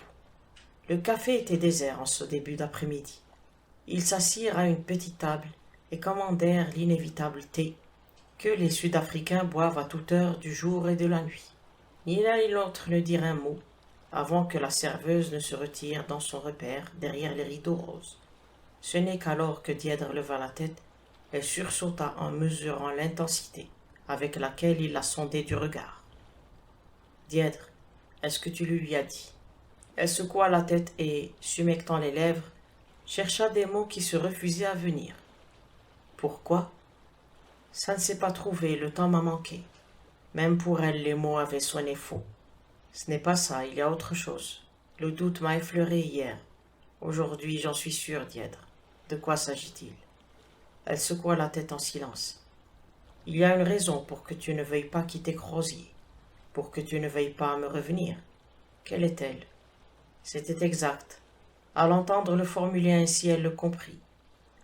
Le café était désert en ce début d'après-midi. Ils s'assirent à une petite table et commandèrent l'inévitable thé que les Sud-Africains boivent à toute heure du jour et de la nuit. Ni l'un ni l'autre ne dirent un mot avant que la serveuse ne se retire dans son repère derrière les rideaux roses. Ce n'est qu'alors que Deirdre leva la tête, elle sursauta en mesurant l'intensité avec laquelle il la sondait du regard. « Deirdre, est-ce que tu lui as dit ?» Elle secoua la tête et, s'humectant les lèvres, chercha des mots qui se refusaient à venir. « Pourquoi ?»« Ça ne s'est pas trouvé, le temps m'a manqué. » Même pour elle, les mots avaient sonné faux. Ce n'est pas ça, il y a autre chose. Le doute m'a effleuré hier. Aujourd'hui, j'en suis sûre, Deirdre. De quoi s'agit-il? Elle secoua la tête en silence. Il y a une raison pour que tu ne veuilles pas quitter Crozier, pour que tu ne veuilles pas me revenir. Quelle est-elle? C'était exact. À l'entendre le formuler ainsi, elle le comprit.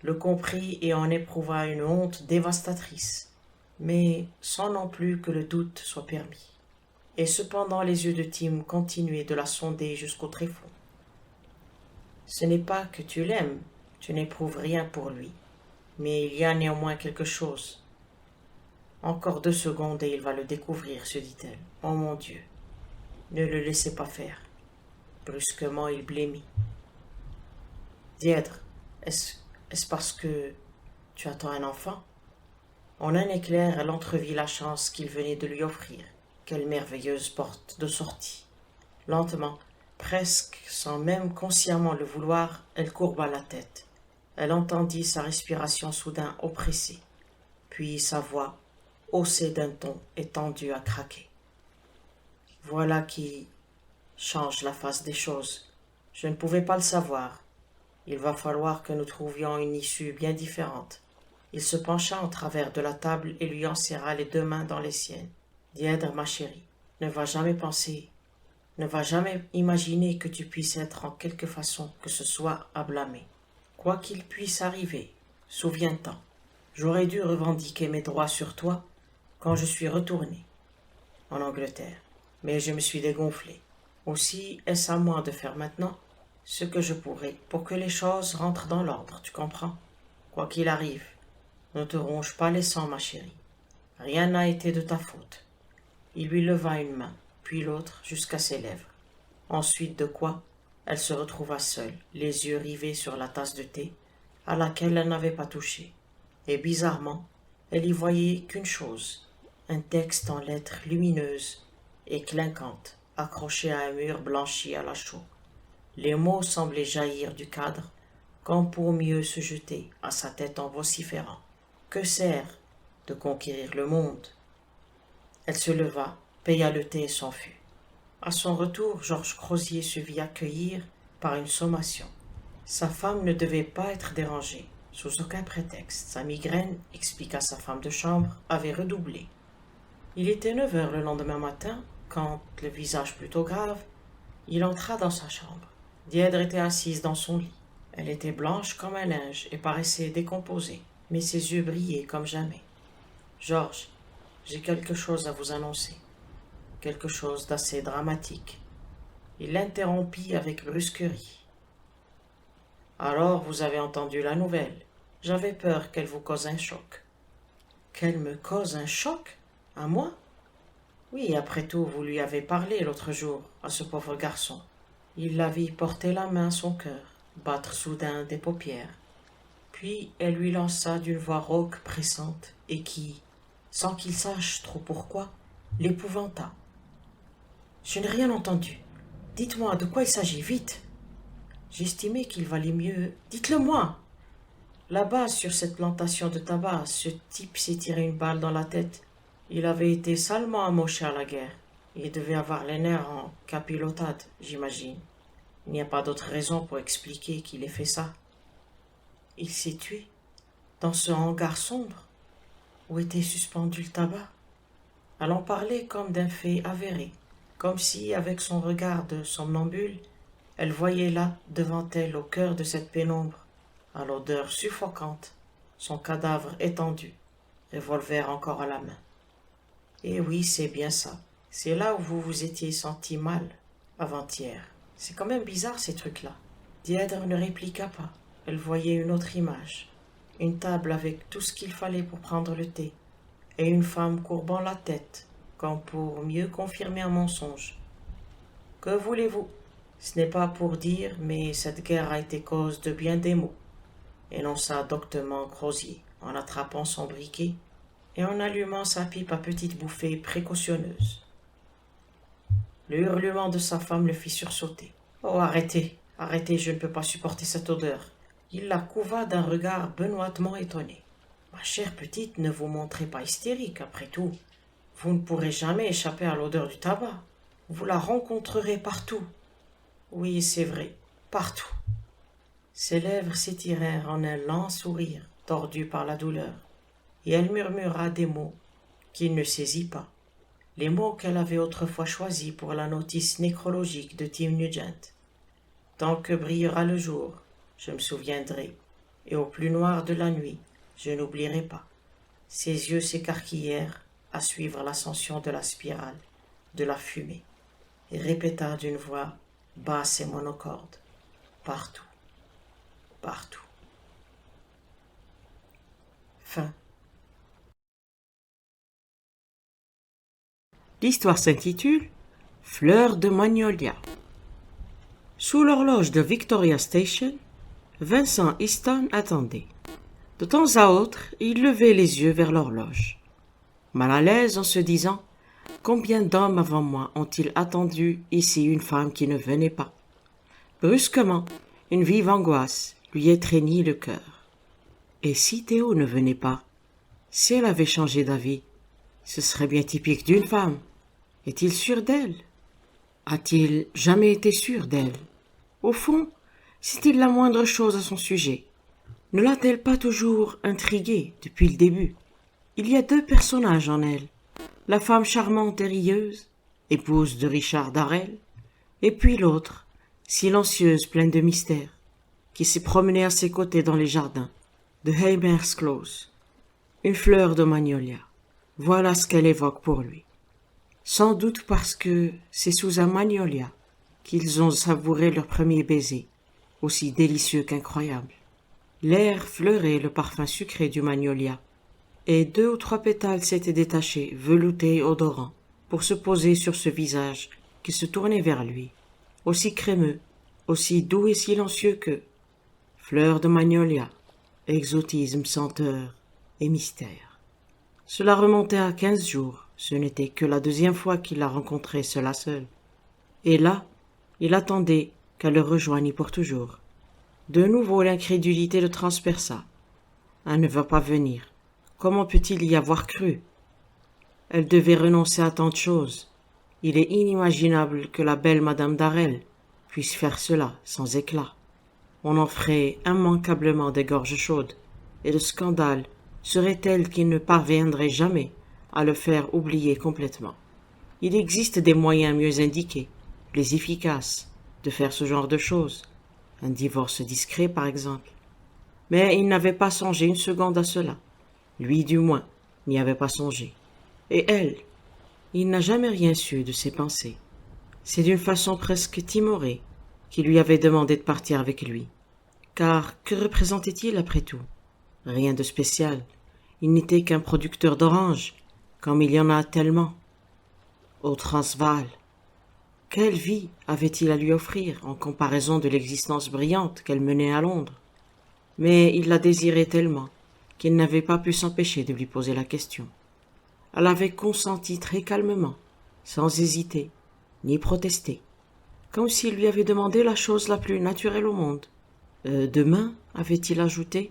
Le comprit et en éprouva une honte dévastatrice, mais sans non plus que le doute soit permis. Et cependant les yeux de Tim continuaient de la sonder jusqu'au tréfonds. Ce n'est pas que tu l'aimes, tu n'éprouves rien pour lui, mais il y a néanmoins quelque chose. Encore 2 secondes et il va le découvrir, se dit-elle. Oh mon Dieu, ne le laissez pas faire. Brusquement, il blêmit. Deirdre, est-ce parce que tu attends un enfant? En un éclair, elle entrevit la chance qu'il venait de lui offrir. Quelle merveilleuse porte de sortie. Lentement, presque sans même consciemment le vouloir, elle courba la tête. Elle entendit sa respiration soudain oppressée, puis sa voix, haussée d'un ton étendu à craquer. Voilà qui change la face des choses. Je ne pouvais pas le savoir. Il va falloir que nous trouvions une issue bien différente. Il se pencha en travers de la table et lui en serra les deux mains dans les siennes. Deirdre, ma chérie, ne va jamais penser, ne va jamais imaginer que tu puisses être en quelque façon que ce soit à blâmer. Quoi qu'il puisse arriver, souviens-t'en, j'aurais dû revendiquer mes droits sur toi quand je suis retourné en Angleterre, mais je me suis dégonflé. Aussi est-ce à moi de faire maintenant ce que je pourrai pour que les choses rentrent dans l'ordre, tu comprends? Quoi qu'il arrive, ne te ronge pas les sangs, ma chérie. Rien n'a été de ta faute. Il lui leva une main, puis l'autre jusqu'à ses lèvres. Ensuite de quoi, elle se retrouva seule, les yeux rivés sur la tasse de thé, à laquelle elle n'avait pas touché. Et bizarrement, elle y voyait qu'une chose, un texte en lettres lumineuses et clinquantes, accroché à un mur blanchi à la chaux. Les mots semblaient jaillir du cadre, comme pour mieux se jeter à sa tête en vociférant. Que sert de conquérir le monde? Elle se leva, paya le thé et s'enfuit. À son retour, Georges Crozier se vit accueillir par une sommation. Sa femme ne devait pas être dérangée, sous aucun prétexte. Sa migraine, expliqua sa femme de chambre, avait redoublé. Il était 9 heures le lendemain matin, quand, le visage plutôt grave, il entra dans sa chambre. Deirdre était assise dans son lit. Elle était blanche comme un linge et paraissait décomposée, mais ses yeux brillaient comme jamais. « Georges, j'ai quelque chose à vous annoncer, quelque chose d'assez dramatique. » Il l'interrompit avec brusquerie. « Alors vous avez entendu la nouvelle. J'avais peur qu'elle vous cause un choc. »« Qu'elle me cause un choc? À moi? » ?»« Oui, après tout, vous lui avez parlé l'autre jour, à ce pauvre garçon. Il la vit porter la main à son cœur, battre soudain des paupières. Puis elle lui lança d'une voix rauque pressante et qui, sans qu'il sache trop pourquoi, l'épouvanta. « Je n'ai rien entendu. Dites-moi de quoi il s'agit, vite. » J'estimais qu'il valait mieux. « Dites-le-moi. » Là-bas, sur cette plantation de tabac, ce type s'est tiré une balle dans la tête. Il avait été salement amoché à la guerre. Il devait avoir les nerfs en capilotade, j'imagine. Il n'y a pas d'autre raison pour expliquer qu'il ait fait ça. Il s'est tué dans ce hangar sombre où était suspendu le tabac. Elle en parlait comme d'un fait avéré, comme si, avec son regard de somnambule, elle voyait là, devant elle, au cœur de cette pénombre, à l'odeur suffocante, son cadavre étendu, revolver encore à la main. Et oui, c'est bien ça. C'est là où vous vous étiez senti mal, avant-hier. C'est quand même bizarre, ces trucs-là. Deirdre ne répliqua pas. Elle voyait une autre image. Une table avec tout ce qu'il fallait pour prendre le thé. Et une femme courbant la tête, comme pour mieux confirmer un mensonge. Que voulez-vous? Ce n'est pas pour dire, mais cette guerre a été cause de bien des maux. Énonça doctement Crozier, en attrapant son briquet et en allumant sa pipe à petites bouffées précautionneuses. Le hurlement de sa femme le fit sursauter. « Oh, arrêtez, arrêtez, je ne peux pas supporter cette odeur. » Il la couva d'un regard benoîtement étonné. « Ma chère petite, ne vous montrez pas hystérique, après tout. Vous ne pourrez jamais échapper à l'odeur du tabac. Vous la rencontrerez partout. » « Oui, c'est vrai, partout. » Ses lèvres s'étirèrent en un lent sourire, tordu par la douleur, et elle murmura des mots qu'il ne saisit pas, les mots qu'elle avait autrefois choisis pour la notice nécrologique de Tim Nugent. « Tant que brillera le jour, je me souviendrai, et au plus noir de la nuit, je n'oublierai pas. » Ses yeux s'écarquillèrent à suivre l'ascension de la spirale, de la fumée, et répéta d'une voix basse et monocorde, partout, partout. Fin. L'histoire s'intitule Fleur de Magnolia. Sous l'horloge de Victoria Station, Vincent Easton attendait. De temps à autre, il levait les yeux vers l'horloge, mal à l'aise en se disant « Combien d'hommes avant moi ont-ils attendu ici une femme qui ne venait pas ?» Brusquement, une vive angoisse lui étreignit le cœur. Et si Théo ne venait pas? Si elle avait changé d'avis, ce serait bien typique d'une femme. Est-il sûr d'elle? A-t-il jamais été sûr d'elle? Au fond, Sait-il la moindre chose à son sujet? Ne l'a-t-elle pas toujours intrigué depuis le début? Il y a deux personnages en elle, la femme charmante et rieuse, épouse de Richard Darrel, et puis l'autre, silencieuse, pleine de mystère, qui s'est promenée à ses côtés dans les jardins de Haymarsh Close. Une fleur de magnolia. Voilà ce qu'elle évoque pour lui. Sans doute parce que c'est sous un magnolia qu'ils ont savouré leur premier baiser, aussi délicieux qu'incroyable. L'air fleurait le parfum sucré du magnolia, et 2 ou 3 pétales s'étaient détachés, veloutés et odorants, pour se poser sur ce visage qui se tournait vers lui, aussi crémeux, aussi doux et silencieux que fleur de magnolia, exotisme, senteur et mystère. Cela remontait à 15 jours, ce n'était que la 2e fois qu'il la rencontrait seul à seul. Et là, il attendait qu'elle le rejoignît pour toujours. De nouveau l'incrédulité le transperça. Elle ne va pas venir. Comment peut-il y avoir cru? Elle devait renoncer à tant de choses. Il est inimaginable que la belle Madame Darrel puisse faire cela sans éclat. On en ferait immanquablement des gorges chaudes, et le scandale serait tel qu'il ne parviendrait jamais à le faire oublier complètement. Il existe des moyens mieux indiqués, plus efficaces, de faire ce genre de choses. Un divorce discret, par exemple. Mais il n'avait pas songé une seconde à cela. Lui, du moins, n'y avait pas songé. Et elle, il n'a jamais rien su de ses pensées. C'est d'une façon presque timorée qu'il lui avait demandé de partir avec lui. Car que représentait-il après tout? Rien de spécial. Il n'était qu'un producteur d'oranges, comme il y en a tellement. Au Transvaal. Quelle vie avait-il à lui offrir en comparaison de l'existence brillante qu'elle menait à Londres? Mais il la désirait tellement qu'il n'avait pas pu s'empêcher de lui poser la question. Elle avait consenti très calmement, sans hésiter, ni protester, comme s'il lui avait demandé la chose la plus naturelle au monde. Demain, avait-il ajouté,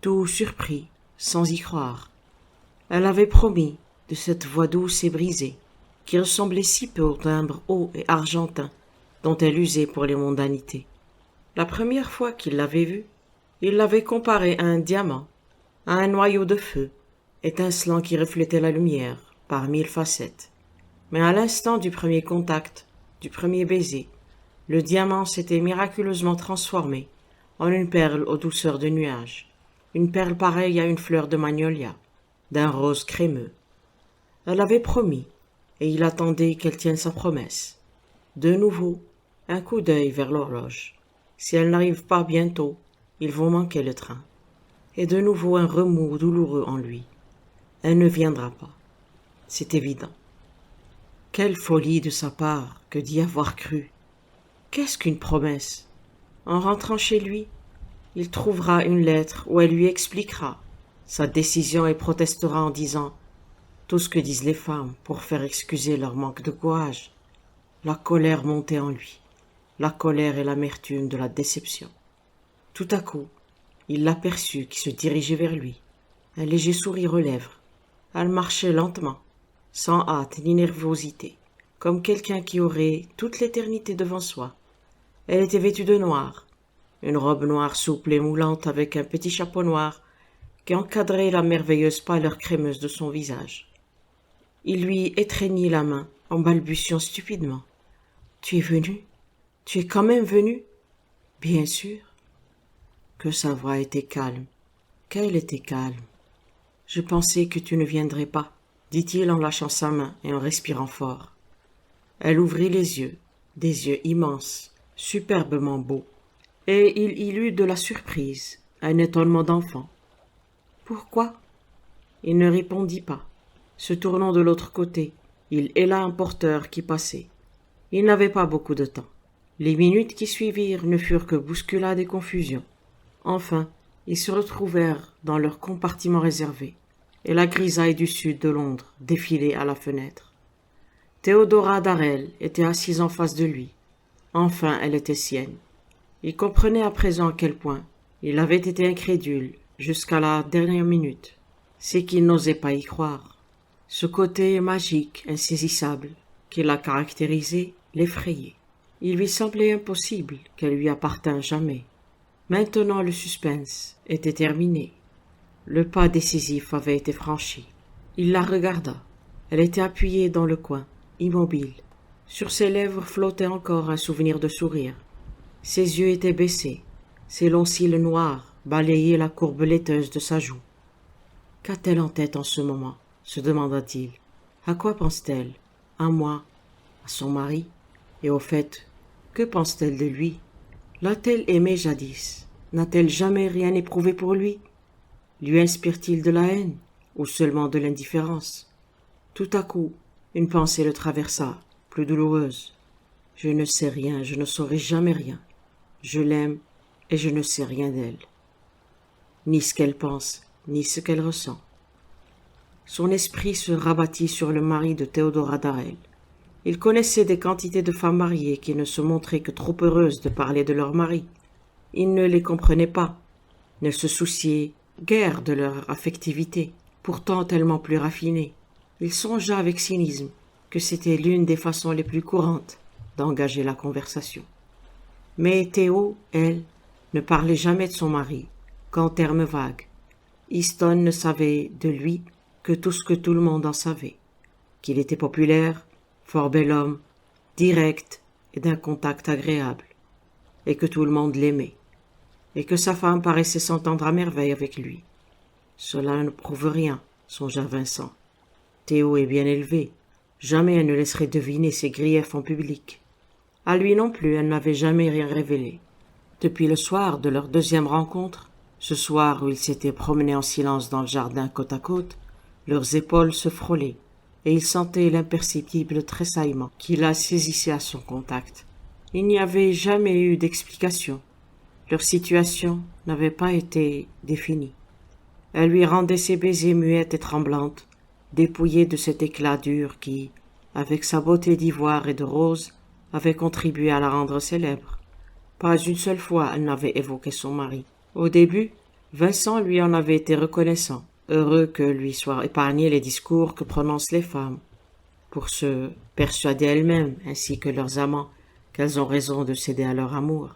tout surpris, sans y croire. Elle avait promis, de cette voix douce et brisée, qui ressemblait si peu au timbre haut et argentin dont elle usait pour les mondanités. La première fois qu'il l'avait vue, il l'avait comparée à un diamant, à un noyau de feu, étincelant qui reflétait la lumière par 1000 facettes. Mais à l'instant du premier contact, du premier baiser, le diamant s'était miraculeusement transformé en une perle aux douceurs de nuages, une perle pareille à une fleur de magnolia, d'un rose crémeux. Elle avait promis, et il attendait qu'elle tienne sa promesse. De nouveau, un coup d'œil vers l'horloge. Si elle n'arrive pas bientôt, ils vont manquer le train. Et de nouveau un remous douloureux en lui. Elle ne viendra pas. C'est évident. Quelle folie de sa part que d'y avoir cru. Qu'est-ce qu'une promesse? En rentrant chez lui, il trouvera une lettre où elle lui expliquera sa décision et protestera en disant tout ce que disent les femmes pour faire excuser leur manque de courage. La colère montait en lui, la colère et l'amertume de la déception. Tout à coup, il l'aperçut qui se dirigeait vers lui, un léger sourire aux lèvres. Elle marchait lentement, sans hâte ni nervosité, comme quelqu'un qui aurait toute l'éternité devant soi. Elle était vêtue de noir, une robe noire souple et moulante avec un petit chapeau noir qui encadrait la merveilleuse pâleur crémeuse de son visage. Il lui étreignit la main en balbutiant stupidement. « Tu es venu? Tu es quand même venu? »« Bien sûr. » Que sa voix était calme, qu'elle était calme. « Je pensais que tu ne viendrais pas, » dit-il en lâchant sa main et en respirant fort. Elle ouvrit les yeux, des yeux immenses, superbement beaux, et il y eut de la surprise, un étonnement d'enfant. « Pourquoi ?» Il ne répondit pas. Se tournant de l'autre côté, il héla un porteur qui passait. Il n'avait pas beaucoup de temps. Les minutes qui suivirent ne furent que bousculades et confusions. Enfin, ils se retrouvèrent dans leur compartiment réservé, et la grisaille du sud de Londres défilait à la fenêtre. Théodora Darrel était assise en face de lui. Enfin, elle était sienne. Il comprenait à présent à quel point il avait été incrédule jusqu'à la dernière minute. C'est qu'il n'osait pas y croire. Ce côté magique, insaisissable, qui la caractérisait, l'effrayait. Il lui semblait impossible qu'elle lui appartînt jamais. Maintenant le suspense était terminé. Le pas décisif avait été franchi. Il la regarda. Elle était appuyée dans le coin, immobile. Sur ses lèvres flottait encore un souvenir de sourire. Ses yeux étaient baissés. Ses longs cils noirs balayaient la courbe laiteuse de sa joue. Qu'a-t-elle en tête en ce moment? Se demanda-t-il. À quoi pense-t-elle? À moi? À son mari? Et au fait, que pense-t-elle de lui? L'a-t-elle aimé jadis? N'a-t-elle jamais rien éprouvé pour lui? Lui inspire-t-il de la haine ou seulement de l'indifférence? Tout à coup, une pensée le traversa, plus douloureuse. Je ne sais rien, je ne saurai jamais rien. Je l'aime et je ne sais rien d'elle. Ni ce qu'elle pense, ni ce qu'elle ressent. Son esprit se rabattit sur le mari de Théodora Darel. Il connaissait des quantités de femmes mariées qui ne se montraient que trop heureuses de parler de leur mari. Il ne les comprenait pas, ne se souciait guère de leur affectivité, pourtant tellement plus raffinée. Il songea avec cynisme que c'était l'une des façons les plus courantes d'engager la conversation. Mais Théo, elle, ne parlait jamais de son mari, qu'en termes vagues. Easton ne savait de lui que tout ce que tout le monde en savait, qu'il était populaire, fort bel homme, direct et d'un contact agréable, et que tout le monde l'aimait, et que sa femme paraissait s'entendre à merveille avec lui. Cela ne prouve rien, songea Vincent. Théo est bien élevé, jamais elle ne laisserait deviner ses griefs en public. À lui non plus, elle n'avait jamais rien révélé. Depuis le soir de leur deuxième rencontre, ce soir où ils s'étaient promenés en silence dans le jardin côte à côte, leurs épaules se frôlaient, et il sentait l'imperceptible tressaillement qui la saisissait à son contact. Il n'y avait jamais eu d'explication. Leur situation n'avait pas été définie. Elle lui rendait ses baisers muettes et tremblantes, dépouillée de cet éclat dur qui, avec sa beauté d'ivoire et de rose, avait contribué à la rendre célèbre. Pas une seule fois elle n'avait évoqué son mari. Au début, Vincent lui en avait été reconnaissant, heureux que lui soient épargnés les discours que prononcent les femmes, pour se persuader elles-mêmes, ainsi que leurs amants, qu'elles ont raison de céder à leur amour.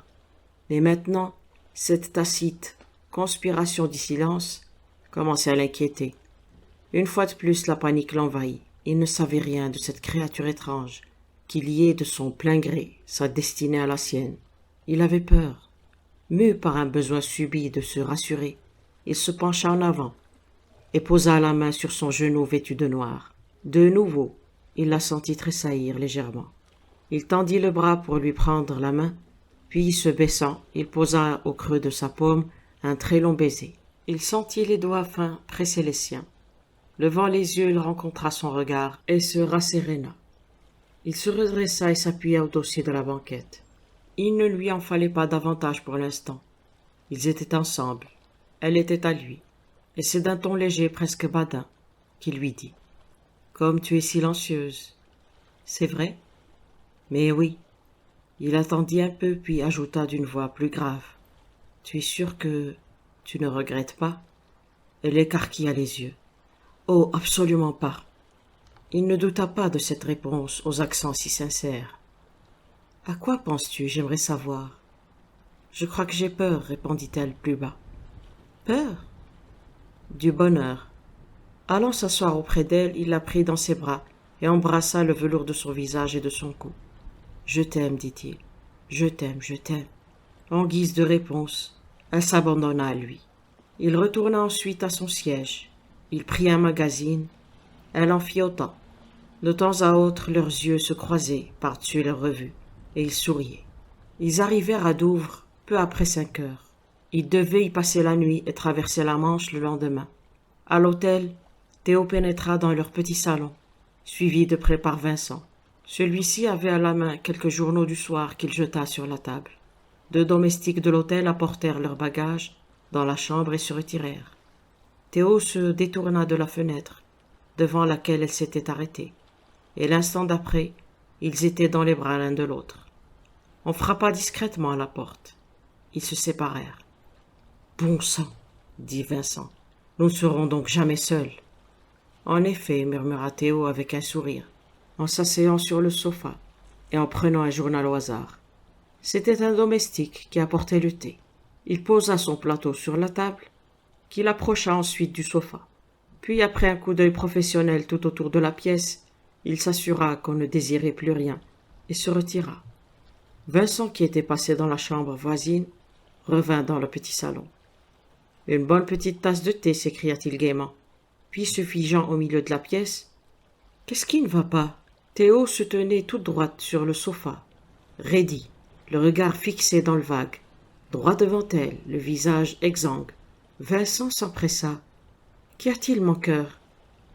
Mais maintenant, cette tacite conspiration du silence commençait à l'inquiéter. Une fois de plus, la panique l'envahit. Il ne savait rien de cette créature étrange qui liait de son plein gré sa destinée à la sienne. Il avait peur. Mu par un besoin subit de se rassurer, il se pencha en avant et posa la main sur son genou vêtu de noir. De nouveau, il la sentit tressaillir légèrement. Il tendit le bras pour lui prendre la main, puis, se baissant, il posa au creux de sa paume un très long baiser. Il sentit les doigts fins presser les siens. Levant les yeux, il rencontra son regard et se rasséréna. Il se redressa et s'appuya au dossier de la banquette. Il ne lui en fallait pas davantage pour l'instant. Ils étaient ensemble. Elle était à lui. Et c'est d'un ton léger, presque badin, qu'il lui dit « Comme tu es silencieuse. » « C'est vrai ?»« Mais oui. » Il attendit un peu, puis ajouta d'une voix plus grave « Tu es sûr que tu ne regrettes pas ?» Elle écarquilla les yeux. « Oh, absolument pas. » Il ne douta pas de cette réponse aux accents si sincères. « À quoi penses-tu, j'aimerais savoir. »« Je crois que j'ai peur, répondit-elle plus bas. »« Peur ?»« Du bonheur. » Allant s'asseoir auprès d'elle, il la prit dans ses bras et embrassa le velours de son visage et de son cou. « Je t'aime, dit-il. Je t'aime, je t'aime. » En guise de réponse, elle s'abandonna à lui. Il retourna ensuite à son siège. Il prit un magazine. Elle en fit autant. De temps à autre, leurs yeux se croisaient par-dessus leurs revues, et ils souriaient. Ils arrivèrent à Douvres peu après 5 heures. Ils devaient y passer la nuit et traverser la Manche le lendemain. À l'hôtel, Théo pénétra dans leur petit salon, suivi de près par Vincent. Celui-ci avait à la main quelques journaux du soir qu'il jeta sur la table. 2 domestiques de l'hôtel apportèrent leurs bagages dans la chambre et se retirèrent. Théo se détourna de la fenêtre, devant laquelle elle s'était arrêtée, et l'instant d'après, ils étaient dans les bras l'un de l'autre. On frappa discrètement à la porte. Ils se séparèrent. « Bon sang, dit Vincent, nous ne serons donc jamais seuls. » En effet, murmura Théo avec un sourire, en s'asseyant sur le sofa. et en prenant un journal au hasard. C'était un domestique qui apportait le thé. Il posa son plateau sur la table, qu'il approcha ensuite du sofa. Puis, après un coup d'œil professionnel tout autour de la pièce, il s'assura qu'on ne désirait plus rien et se retira. Vincent, qui était passé dans la chambre voisine, revint dans le petit salon. « Une bonne petite tasse de thé » s'écria-t-il gaiement. Puis, se figeant au milieu de la pièce, « Qu'est-ce qui ne va pas ?» Théo se tenait toute droite sur le sofa, raidi, le regard fixé dans le vague, droit devant elle, le visage exsangue. Vincent s'empressa. « Qu'y a-t-il, mon cœur ?»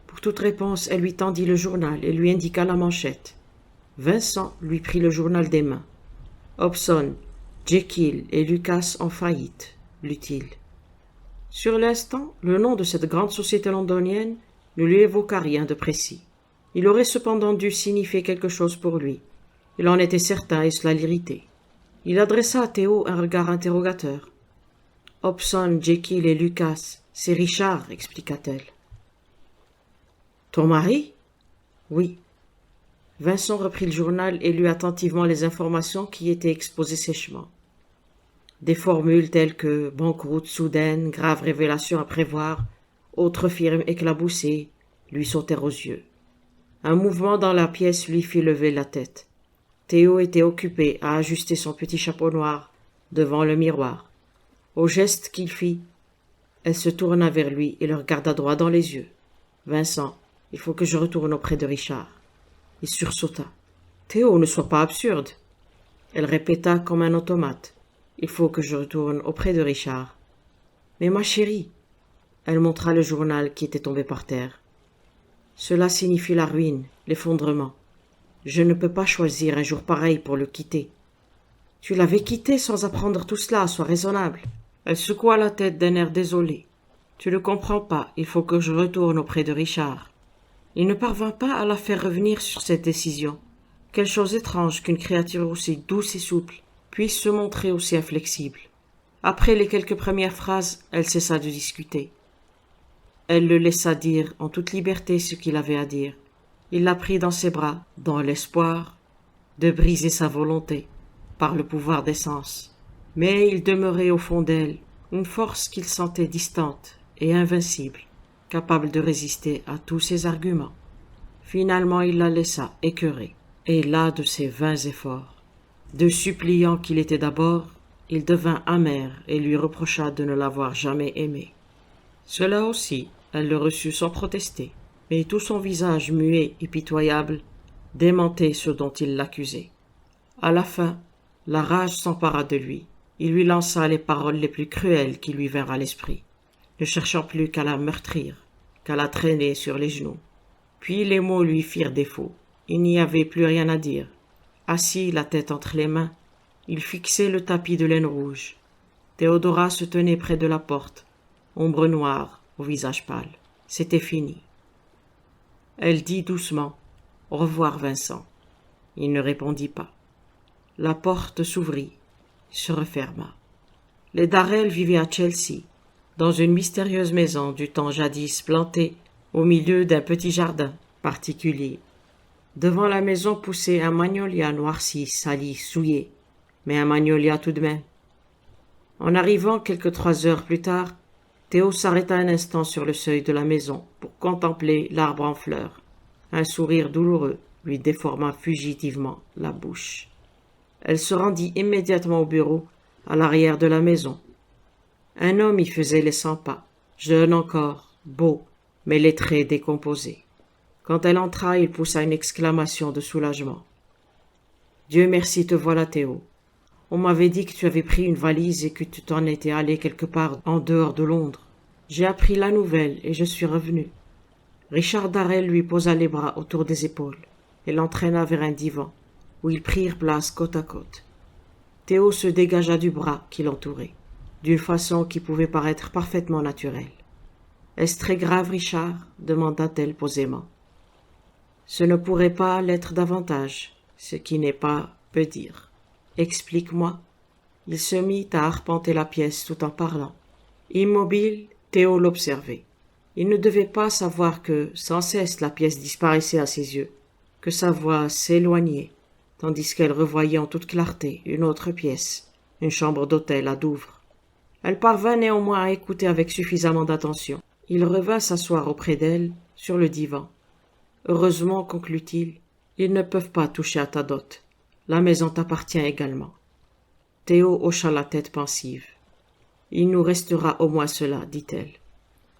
Pour toute réponse, elle lui tendit le journal et lui indiqua la manchette. Vincent lui prit le journal des mains. « Hobson, Jekyll et Lucas en faillite », lut-il. Sur l'instant, le nom de cette grande société londonienne ne lui évoqua rien de précis. Il aurait cependant dû signifier quelque chose pour lui. Il en était certain et cela l'irritait. Il adressa à Théo un regard interrogateur. « Hobson, Jekyll et Lucas, c'est Richard, expliqua-t-elle. « Ton mari ?» ?»« Oui. » Vincent reprit le journal et lut attentivement les informations qui y étaient exposées sèchement. Des formules telles que banqueroute soudaine, grave révélation à prévoir, autre firme éclaboussée, lui sautèrent aux yeux. Un mouvement dans la pièce lui fit lever la tête. Théo était occupé à ajuster son petit chapeau noir devant le miroir. Au geste qu'il fit, elle se tourna vers lui et le regarda droit dans les yeux. « Vincent, il faut que je retourne auprès de Richard. » Il sursauta. « Théo, ne sois pas absurde. » Elle répéta comme un automate. « Il faut que je retourne auprès de Richard. »« Mais ma chérie !» Elle montra le journal qui était tombé par terre. « Cela signifie la ruine, l'effondrement. Je ne peux pas choisir un jour pareil pour le quitter. »« Tu l'avais quitté sans apprendre tout cela, sois raisonnable. » Elle secoua la tête d'un air désolé. « Tu ne comprends pas, il faut que je retourne auprès de Richard. » Il ne parvint pas à la faire revenir sur cette décision. Quelle chose étrange qu'une créature aussi douce et souple puisse se montrer aussi inflexible. Après les quelques premières phrases, elle cessa de discuter. Elle le laissa dire en toute liberté ce qu'il avait à dire. Il la prit dans ses bras, dans l'espoir de briser sa volonté par le pouvoir des sens. Mais il demeurait au fond d'elle une force qu'il sentait distante et invincible, capable de résister à tous ses arguments. Finalement, il la laissa écœurée, et là de ses vains efforts. De suppliant qu'il était d'abord, il devint amer et lui reprocha de ne l'avoir jamais aimé. Cela aussi, elle le reçut sans protester, mais tout son visage muet et pitoyable démentait ce dont il l'accusait. À la fin, la rage s'empara de lui. Il lui lança les paroles les plus cruelles qui lui vinrent à l'esprit, ne cherchant plus qu'à la meurtrir, qu'à la traîner sur les genoux. Puis les mots lui firent défaut. Il n'y avait plus rien à dire. Assis, la tête entre les mains, il fixait le tapis de laine rouge. Théodora se tenait près de la porte, ombre noire, au visage pâle. C'était fini. Elle dit doucement « Au revoir, Vincent ». Il ne répondit pas. La porte s'ouvrit, se referma. Les Darrel vivaient à Chelsea, dans une mystérieuse maison du temps jadis plantée au milieu d'un petit jardin particulier. Devant la maison poussait un magnolia noirci, sali, souillé, mais un magnolia tout de même. En arrivant quelques 3 heures plus tard, Théo s'arrêta un instant sur le seuil de la maison pour contempler l'arbre en fleurs. Un sourire douloureux lui déforma fugitivement la bouche. Elle se rendit immédiatement au bureau, à l'arrière de la maison. Un homme y faisait les 100 pas, jeune encore, beau, mais les traits décomposés. Quand elle entra, il poussa une exclamation de soulagement. « Dieu merci, te voilà, Théo. On m'avait dit que tu avais pris une valise et que tu t'en étais allé quelque part en dehors de Londres. J'ai appris la nouvelle et je suis revenu. » Richard Darrel lui posa les bras autour des épaules et l'entraîna vers un divan, où ils prirent place côte à côte. Théo se dégagea du bras qui l'entourait, d'une façon qui pouvait paraître parfaitement naturelle. « Est-ce très grave, Richard ?» demanda-t-elle posément. « Ce ne pourrait pas l'être davantage, ce qui n'est pas peu dire. Explique-moi. » Il se mit à arpenter la pièce tout en parlant. Immobile, Théo l'observait. Il ne devait pas savoir que, sans cesse, la pièce disparaissait à ses yeux, que sa voix s'éloignait, tandis qu'elle revoyait en toute clarté une autre pièce, une chambre d'hôtel à Douvres. Elle parvint néanmoins à écouter avec suffisamment d'attention. Il revint s'asseoir auprès d'elle, sur le divan. « Heureusement, conclut-il, ils ne peuvent pas toucher à ta dot. La maison t'appartient également. » Théo hocha la tête pensive. « Il nous restera au moins cela, dit-elle.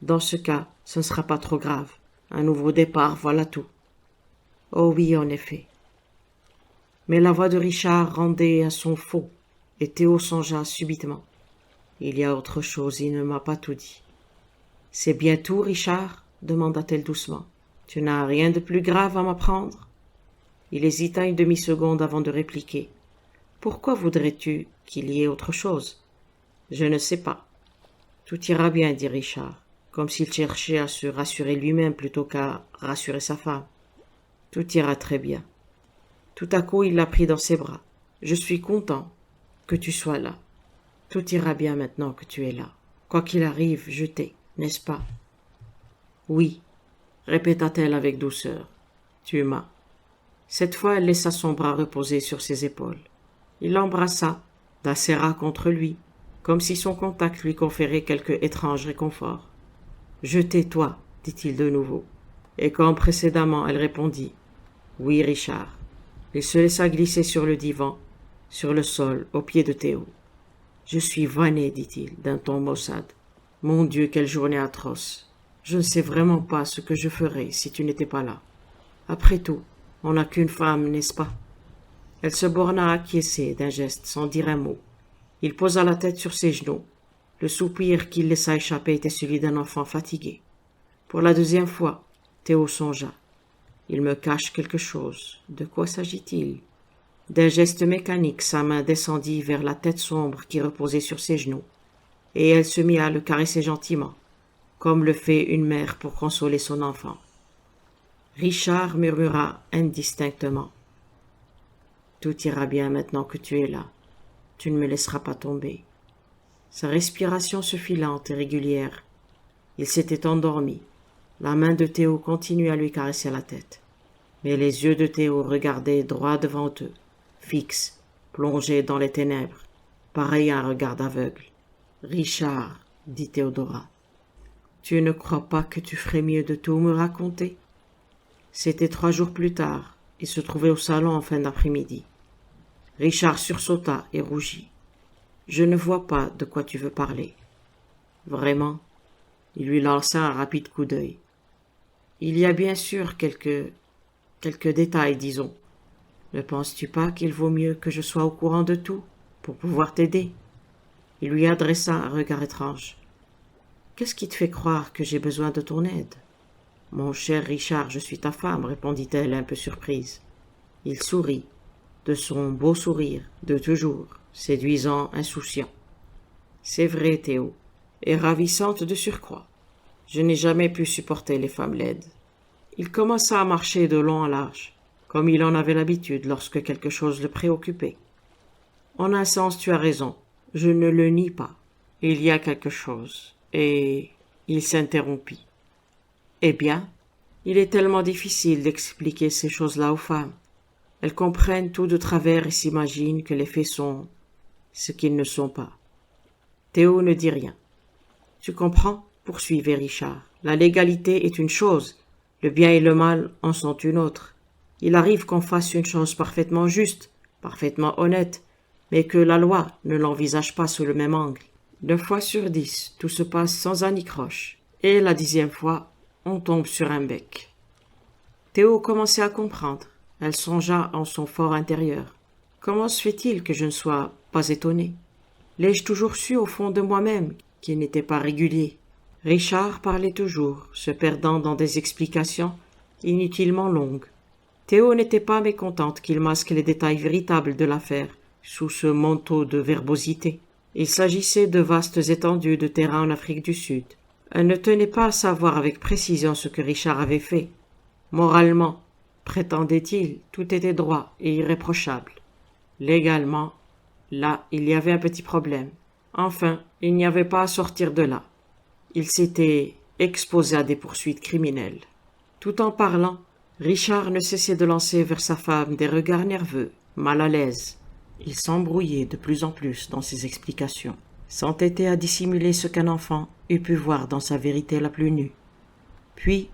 Dans ce cas, ce ne sera pas trop grave. Un nouveau départ, voilà tout. » Oh oui, en effet. Mais la voix de Richard rendait un son faux, et Théo songea subitement. Il y a autre chose, il ne m'a pas tout dit. C'est bien tout, Richard? Demanda-t-elle doucement. Tu n'as rien de plus grave à m'apprendre? Il hésita une demi-seconde avant de répliquer. Pourquoi voudrais-tu qu'il y ait autre chose? Je ne sais pas. Tout ira bien, dit Richard, comme s'il cherchait à se rassurer lui-même plutôt qu'à rassurer sa femme. Tout ira très bien. Tout à coup, il la prit dans ses bras. Je suis content que tu sois là. Tout ira bien maintenant que tu es là. Quoi qu'il arrive, je t'ai, n'est-ce pas? Oui, répéta-t-elle avec douceur. Tu m'as. Cette fois, elle laissa son bras reposer sur ses épaules. Il l'embrassa, la serra contre lui, comme si son contact lui conférait quelque étrange réconfort. Je t'ai, toi, dit-il de nouveau. Et comme précédemment, elle répondit. Oui, Richard. Il se laissa glisser sur le divan, sur le sol, aux pieds de Théo. Je suis vanné, dit-il, d'un ton maussade. Mon Dieu, quelle journée atroce. Je ne sais vraiment pas ce que je ferais si tu n'étais pas là. Après tout, on n'a qu'une femme, n'est-ce pas? Elle se borna à acquiescer d'un geste, sans dire un mot. Il posa la tête sur ses genoux. Le soupir qu'il laissa échapper était celui d'un enfant fatigué. Pour la deuxième fois, Théo songea. Il me cache quelque chose. De quoi s'agit-il? D'un geste mécanique, sa main descendit vers la tête sombre qui reposait sur ses genoux, et elle se mit à le caresser gentiment, comme le fait une mère pour consoler son enfant. Richard murmura indistinctement. « Tout ira bien maintenant que tu es là. Tu ne me laisseras pas tomber. » Sa respiration se fit lente et régulière. Il s'était endormi. La main de Théo continuait à lui caresser la tête. Mais les yeux de Théo regardaient droit devant eux, fixes, plongés dans les ténèbres, pareil à un regard d'aveugle. « Richard, dit Théodora, tu ne crois pas que tu ferais mieux de tout me raconter? » C'était 3 jours plus tard. Il se trouvait au salon en fin d'après-midi. Richard sursauta et rougit. « Je ne vois pas de quoi tu veux parler. »« Vraiment ?» Il lui lança un rapide coup d'œil. « Il y a bien sûr quelques détails, disons. Ne penses-tu pas qu'il vaut mieux que je sois au courant de tout pour pouvoir t'aider ?» Il lui adressa un regard étrange. « Qu'est-ce qui te fait croire que j'ai besoin de ton aide ?»« Mon cher Richard, je suis ta femme, répondit-elle un peu surprise. Il sourit, de son beau sourire, de toujours, séduisant, insouciant. « C'est vrai, Théo, et ravissante de surcroît. Je n'ai jamais pu supporter les femmes laides. » Il commença à marcher de long en large, comme il en avait l'habitude lorsque quelque chose le préoccupait. « En un sens, tu as raison, je ne le nie pas. Il y a quelque chose. » Et il s'interrompit. « Eh bien, il est tellement difficile d'expliquer ces choses-là aux femmes. Elles comprennent tout de travers et s'imaginent que les faits sont ce qu'ils ne sont pas. » Théo ne dit rien. « Tu comprends ?» poursuivait Richard. « La légalité est une chose, le bien et le mal en sont une autre. Il arrive qu'on fasse une chose parfaitement juste, parfaitement honnête, mais que la loi ne l'envisage pas sous le même angle. 9 fois sur 10, tout se passe sans anicroche, et la 10e fois, on tombe sur un bec. » Théo commençait à comprendre. Elle songea en son fort intérieur. Comment se fait-il que je ne sois pas étonné? L'ai-je toujours su au fond de moi-même qu'il n'était pas régulier? Richard parlait toujours, se perdant dans des explications inutilement longues. Théo n'était pas mécontente qu'il masque les détails véritables de l'affaire sous ce manteau de verbosité. Il s'agissait de vastes étendues de terrain en Afrique du Sud. Elle ne tenait pas à savoir avec précision ce que Richard avait fait. Moralement, prétendait-il, tout était droit et irréprochable. Légalement, là, il y avait un petit problème. Enfin, il n'y avait pas à sortir de là. Il s'était exposé à des poursuites criminelles. Tout en parlant, Richard ne cessait de lancer vers sa femme des regards nerveux Mal à l'aise, il s'embrouillait de plus en plus dans ses explications, s'entêtait à dissimuler ce qu'un enfant eût pu voir dans sa vérité la plus nue. Puis,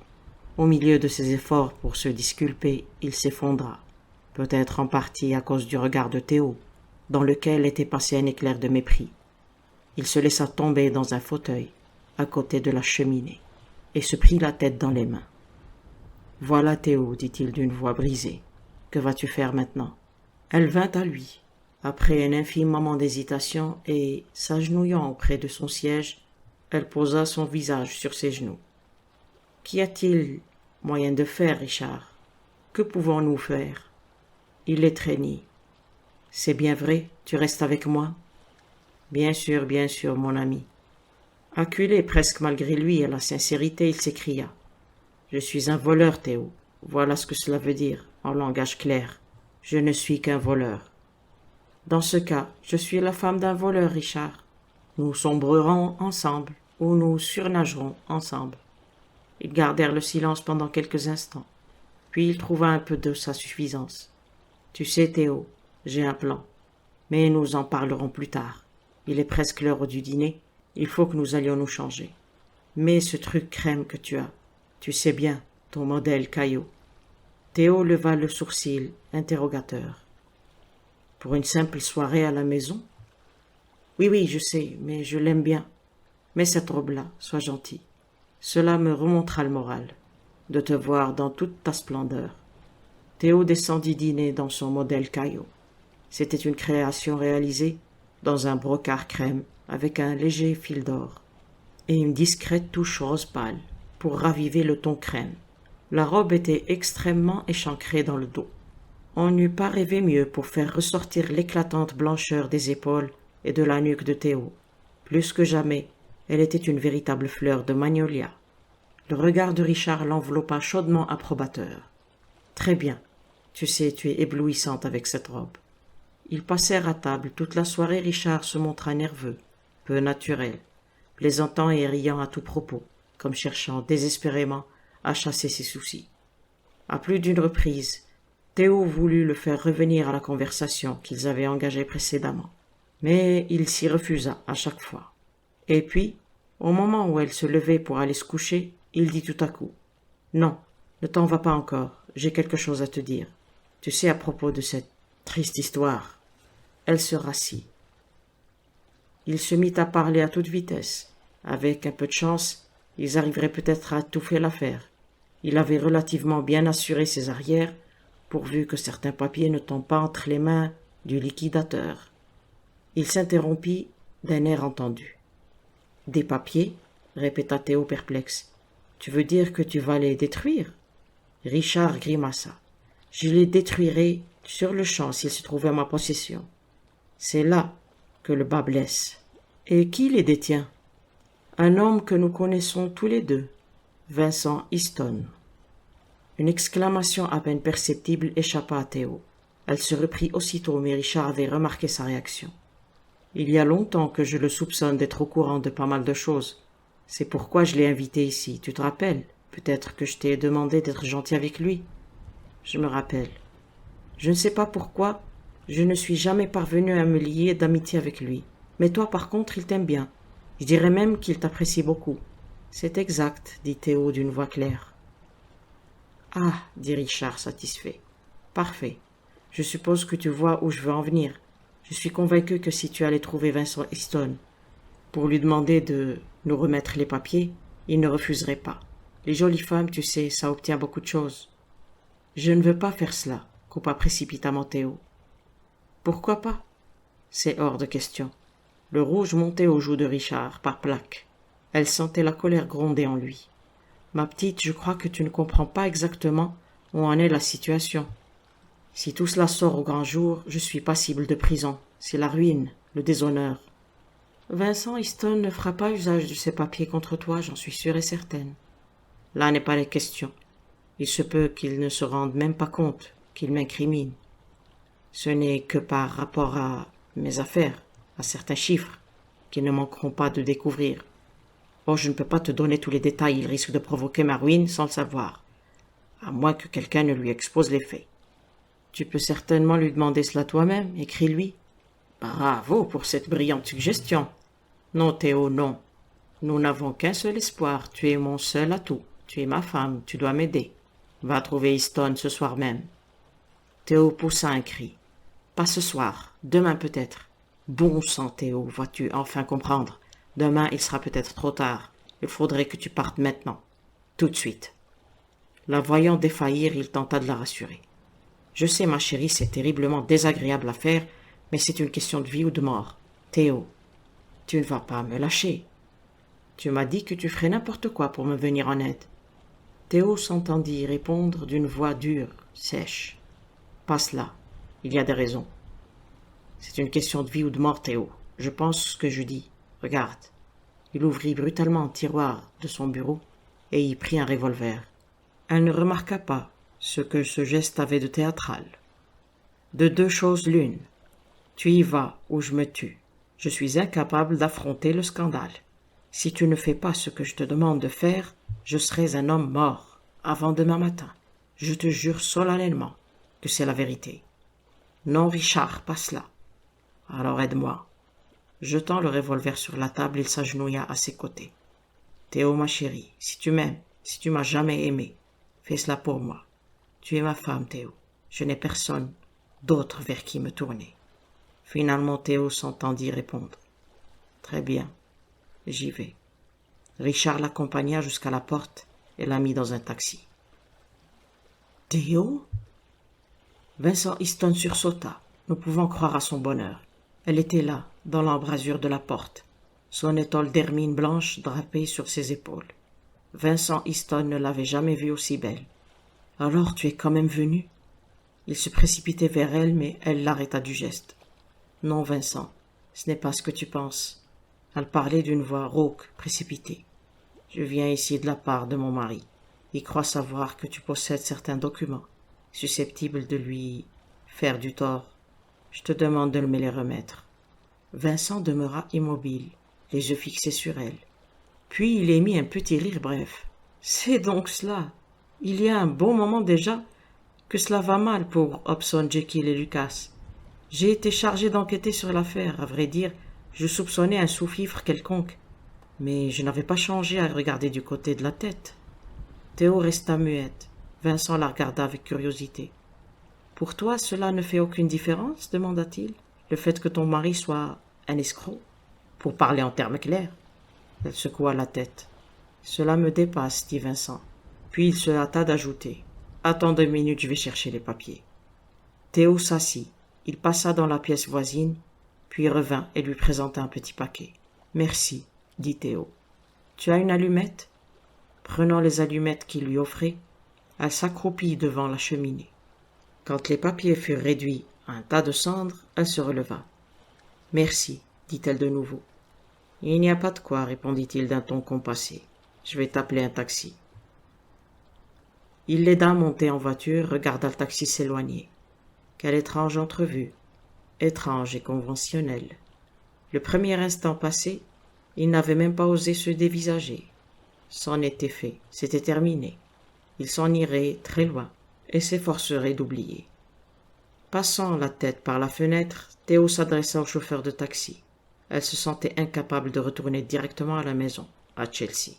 au milieu de ses efforts pour se disculper, il s'effondra, peut-être en partie à cause du regard de Théo, dans lequel était passé un éclair de mépris. Il se laissa tomber dans un fauteuil, à côté de la cheminée, et se prit la tête dans les mains. « Voilà Théo, dit-il d'une voix brisée, que vas-tu faire maintenant ?» Elle vint à lui, après un infime moment d'hésitation, et, s'agenouillant auprès de son siège, elle posa son visage sur ses genoux. « Qu'y a-t-il moyen de faire, Richard? Que pouvons-nous faire ?» Il l'étreignit. « C'est bien vrai, tu restes avec moi ?»« bien sûr, mon ami. » Acculé presque malgré lui à la sincérité, il s'écria. « Je suis un voleur, Théo. Voilà ce que cela veut dire, en langage clair. Je ne suis qu'un voleur. »« Dans ce cas, je suis la femme d'un voleur, Richard. Nous sombrerons ensemble, ou nous surnagerons ensemble. » Ils gardèrent le silence pendant quelques instants. Puis il trouva un peu de sa suffisance. « Tu sais, Théo, j'ai un plan. Mais nous en parlerons plus tard. Il est presque l'heure du dîner. Il faut que nous allions nous changer. Mais ce truc crème que tu as, tu sais bien, ton modèle Caillot. » Théo leva le sourcil, interrogateur. « Pour une simple soirée à la maison ? » ?»« Oui, je sais, mais je l'aime bien. Mets cette robe-là, sois gentil. Cela me remontera le moral, de te voir dans toute ta splendeur. » Théo descendit dîner dans son modèle Caillot. C'était une création réalisée dans un brocart crème avec un léger fil d'or et une discrète touche rose pâle pour raviver le ton crème. La robe était extrêmement échancrée dans le dos. On n'eût pas rêvé mieux pour faire ressortir l'éclatante blancheur des épaules et de la nuque de Théo. Plus que jamais, elle était une véritable fleur de magnolia. Le regard de Richard l'enveloppa chaudement approbateur. « Très bien. Tu sais, tu es éblouissante avec cette robe. » Ils passèrent à table. Toute la soirée, Richard se montra nerveux, peu naturel, plaisantant et riant à tout propos, comme cherchant désespérément à chasser ses soucis. À plus d'une reprise, Théo voulut le faire revenir à la conversation qu'ils avaient engagée précédemment, mais il s'y refusa à chaque fois. Et puis, au moment où elle se levait pour aller se coucher, il dit tout à coup « Non, ne t'en va pas encore, j'ai quelque chose à te dire. Tu sais à propos de cette triste histoire. » Elle se rassit. Il se mit à parler à toute vitesse. Avec un peu de chance, ils arriveraient peut-être à étouffer l'affaire. Il avait relativement bien assuré ses arrières, pourvu que certains papiers ne tombent pas entre les mains du liquidateur. Il s'interrompit d'un air entendu. « Des papiers ?» répéta Théo perplexe. « Tu veux dire que tu vas les détruire ?» Richard grimaça. « Je les détruirai sur le champ s'ils se trouvaient en ma possession. C'est là que le bas blesse. Et qui les détient ? Un homme que nous connaissons tous les deux, Vincent Easton. » Une exclamation à peine perceptible échappa à Théo. Elle se reprit aussitôt, mais Richard avait remarqué sa réaction. « Il y a longtemps que je le soupçonne d'être au courant de pas mal de choses. C'est pourquoi je l'ai invité ici, tu te rappelles ? Peut-être que je t'ai demandé d'être gentil avec lui. » Je me rappelle. Je ne sais pas pourquoi, je ne suis jamais parvenu à me lier d'amitié avec lui. Mais toi, par contre, il t'aime bien. Je dirais même qu'il t'apprécie beaucoup. C'est exact, dit Théo d'une voix claire. Ah, dit Richard satisfait. Parfait. Je suppose que tu vois où je veux en venir. Je suis convaincu que si tu allais trouver Vincent Easton pour lui demander de nous remettre les papiers, il ne refuserait pas. Les jolies femmes, tu sais, ça obtient beaucoup de choses. Je ne veux pas faire cela, coupa précipitamment Théo. Pourquoi pas ? C'est hors de question. Le rouge montait aux joues de Richard par plaques. Elle sentait la colère gronder en lui. Ma petite, je crois que tu ne comprends pas exactement où en est la situation. Si tout cela sort au grand jour, je suis passible de prison. C'est la ruine, le déshonneur. Vincent Easton ne fera pas usage de ces papiers contre toi, j'en suis sûre et certaine. Là n'est pas la question. Il se peut qu'il ne se rende même pas compte qu'il m'incrimine. Ce n'est que par rapport à mes affaires, à certains chiffres, qu'ils ne manqueront pas de découvrir. Oh, je ne peux pas te donner tous les détails, il risque de provoquer ma ruine sans le savoir, à moins que quelqu'un ne lui expose les faits. Tu peux certainement lui demander cela toi-même, écris-lui. Bravo pour cette brillante suggestion. Non, Théo, non. Nous n'avons qu'un seul espoir, tu es mon seul atout. Tu es ma femme, tu dois m'aider. Va trouver Easton ce soir même. Théo poussa un cri. Pas ce soir, demain peut-être. Bon sang, Théo, vas-tu enfin comprendre? Demain, il sera peut-être trop tard. Il faudrait que tu partes maintenant. Tout de suite. La voyant défaillir, il tenta de la rassurer. Je sais, ma chérie, c'est terriblement désagréable à faire, mais c'est une question de vie ou de mort. Théo, tu ne vas pas me lâcher. Tu m'as dit que tu ferais n'importe quoi pour me venir en aide. Théo s'entendit répondre d'une voix dure, sèche. Pas cela. Il y a des raisons. C'est une question de vie ou de mort, Théo. Je pense ce que je dis. Regarde. Il ouvrit brutalement un tiroir de son bureau et y prit un revolver. Elle ne remarqua pas ce que ce geste avait de théâtral. De deux choses l'une. Tu y vas ou je me tue. Je suis incapable d'affronter le scandale. Si tu ne fais pas ce que je te demande de faire, je serai un homme mort avant demain matin. Je te jure solennellement que c'est la vérité. Non, Richard, pas cela. Alors aide-moi. Jetant le revolver sur la table, il s'agenouilla à ses côtés. Théo, ma chérie, si tu m'aimes, si tu m'as jamais aimé, fais cela pour moi. Tu es ma femme, Théo. Je n'ai personne d'autre vers qui me tourner. Finalement, Théo s'entendit répondre. Très bien, j'y vais. Richard l'accompagna jusqu'à la porte et la mit dans un taxi. Théo? Vincent Easton sursauta. Nous pouvons croire à son bonheur. Elle était là, dans l'embrasure de la porte, son étole d'hermine blanche drapée sur ses épaules. Vincent Easton ne l'avait jamais vue aussi belle. « Alors tu es quand même venu ?» Il se précipitait vers elle, mais elle l'arrêta du geste. « Non, Vincent, ce n'est pas ce que tu penses. » Elle parlait d'une voix rauque, précipitée. « Je viens ici de la part de mon mari. Il croit savoir que tu possèdes certains documents, susceptibles de lui faire du tort. Je te demande de me les remettre. » Vincent demeura immobile, les yeux fixés sur elle. Puis il émit un petit rire bref. « C'est donc cela. Il y a un bon moment déjà que cela va mal pour Hobson, Jekyll et Lucas. J'ai été chargé d'enquêter sur l'affaire. À vrai dire, je soupçonnais un sous-fifre quelconque. Mais je n'avais pas changé à regarder du côté de la tête. » Théo resta muette. Vincent la regarda avec curiosité. « Pour toi, cela ne fait aucune différence ?» demanda-t-il. « Le fait que ton mari soit un escroc ?» Pour parler en termes clairs. Elle secoua la tête. « Cela me dépasse, dit Vincent. Puis il se hâta d'ajouter. « Attends 2 minutes, je vais chercher les papiers. » Théo s'assit. Il passa dans la pièce voisine, puis revint et lui présenta un petit paquet. « Merci, dit Théo. Tu as une allumette ?» Prenant les allumettes qu'il lui offrait, elle s'accroupit devant la cheminée. Quand les papiers furent réduits à un tas de cendres, elle se releva. « Merci, dit-elle de nouveau. « Il n'y a pas de quoi, répondit-il d'un ton compassé. Je vais t'appeler un taxi. » Il l'aida à monter en voiture, regarda le taxi s'éloigner. Quelle étrange entrevue, étrange et conventionnelle. Le premier instant passé, il n'avait même pas osé se dévisager. C'en était fait, c'était terminé. Il s'en irait très loin et s'efforcerait d'oublier. Passant la tête par la fenêtre, Théo s'adressa au chauffeur de taxi. Elle se sentait incapable de retourner directement à la maison, à Chelsea.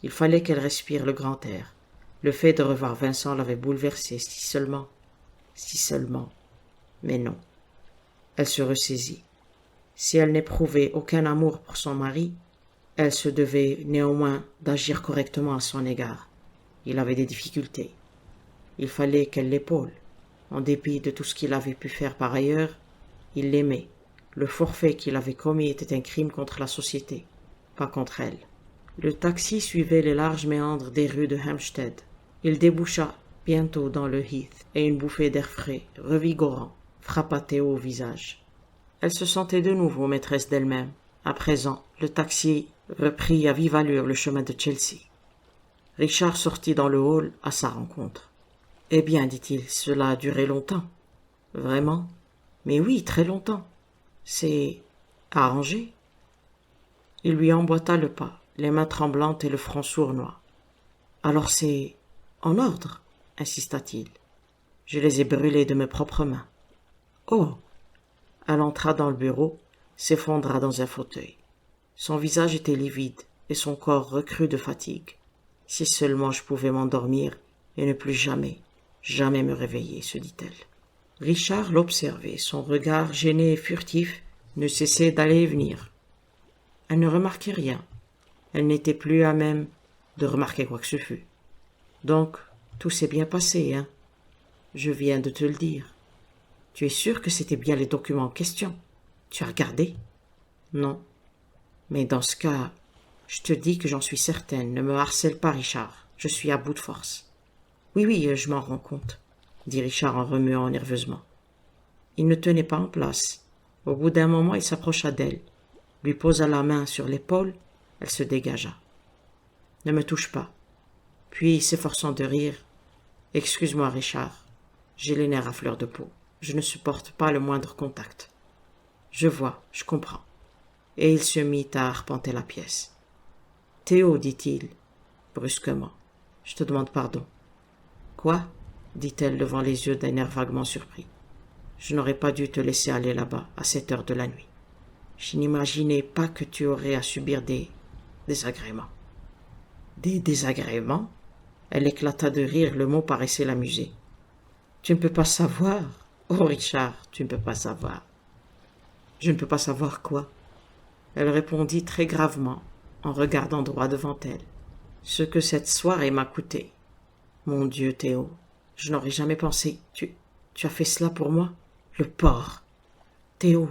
Il fallait qu'elle respire le grand air. Le fait de revoir Vincent l'avait bouleversée, si seulement, mais non. Elle se ressaisit. Si elle n'éprouvait aucun amour pour son mari, elle se devait néanmoins d'agir correctement à son égard. Il avait des difficultés. Il fallait qu'elle l'épaule. En dépit de tout ce qu'il avait pu faire par ailleurs, il l'aimait. Le forfait qu'il avait commis était un crime contre la société, pas contre elle. Le taxi suivait les larges méandres des rues de Hampstead. Il déboucha bientôt dans le Heath, et une bouffée d'air frais, revigorant, frappa Théo au visage. Elle se sentait de nouveau maîtresse d'elle-même. À présent, le taxi reprit à vive allure le chemin de Chelsea. Richard sortit dans le hall à sa rencontre. « Eh bien, dit-il, cela a duré longtemps. »« Vraiment ? Mais oui, très longtemps. C'est arrangé. » Il lui emboîta le pas, les mains tremblantes et le front sournois. « Alors c'est en ordre ?» insista-t-il. Je les ai brûlés de mes propres mains. Oh! Elle entra dans le bureau, s'effondra dans un fauteuil. Son visage était livide et son corps recru de fatigue. Si seulement je pouvais m'endormir et ne plus jamais, jamais me réveiller, se dit-elle. Richard l'observait, son regard gêné et furtif ne cessait d'aller et venir. Elle ne remarquait rien. Elle n'était plus à même de remarquer quoi que ce fût. Donc, tout s'est bien passé, hein? Je viens de te le dire. Tu es sûr que c'était bien les documents en question? Tu as regardé? Non. Mais dans ce cas, je te dis que j'en suis certaine. Ne me harcèle pas, Richard. Je suis à bout de force. Oui, je m'en rends compte, dit Richard en remuant nerveusement. Il ne tenait pas en place. Au bout d'un moment, il s'approcha d'elle, lui posa la main sur l'épaule, elle se dégagea. Ne me touche pas. Puis, s'efforçant de rire, excuse-moi, Richard, j'ai les nerfs à fleur de peau. Je ne supporte pas le moindre contact. Je vois, je comprends. Et il se mit à arpenter la pièce. Théo, dit-il, brusquement, je te demande pardon. Quoi? Dit-elle levant les yeux d'un air vaguement surpris. Je n'aurais pas dû te laisser aller là-bas à cette heure de la nuit. Je n'imaginais pas que tu aurais à subir des désagréments. Des désagréments? Elle éclata de rire, le mot paraissait l'amuser. Tu ne peux pas savoir. Oh Richard, tu ne peux pas savoir. Je ne peux pas savoir quoi? Elle répondit très gravement, en regardant droit devant elle. Ce que cette soirée m'a coûté. Mon Dieu, Théo, je n'aurais jamais pensé. Tu as fait cela pour moi? Le porc. Théo,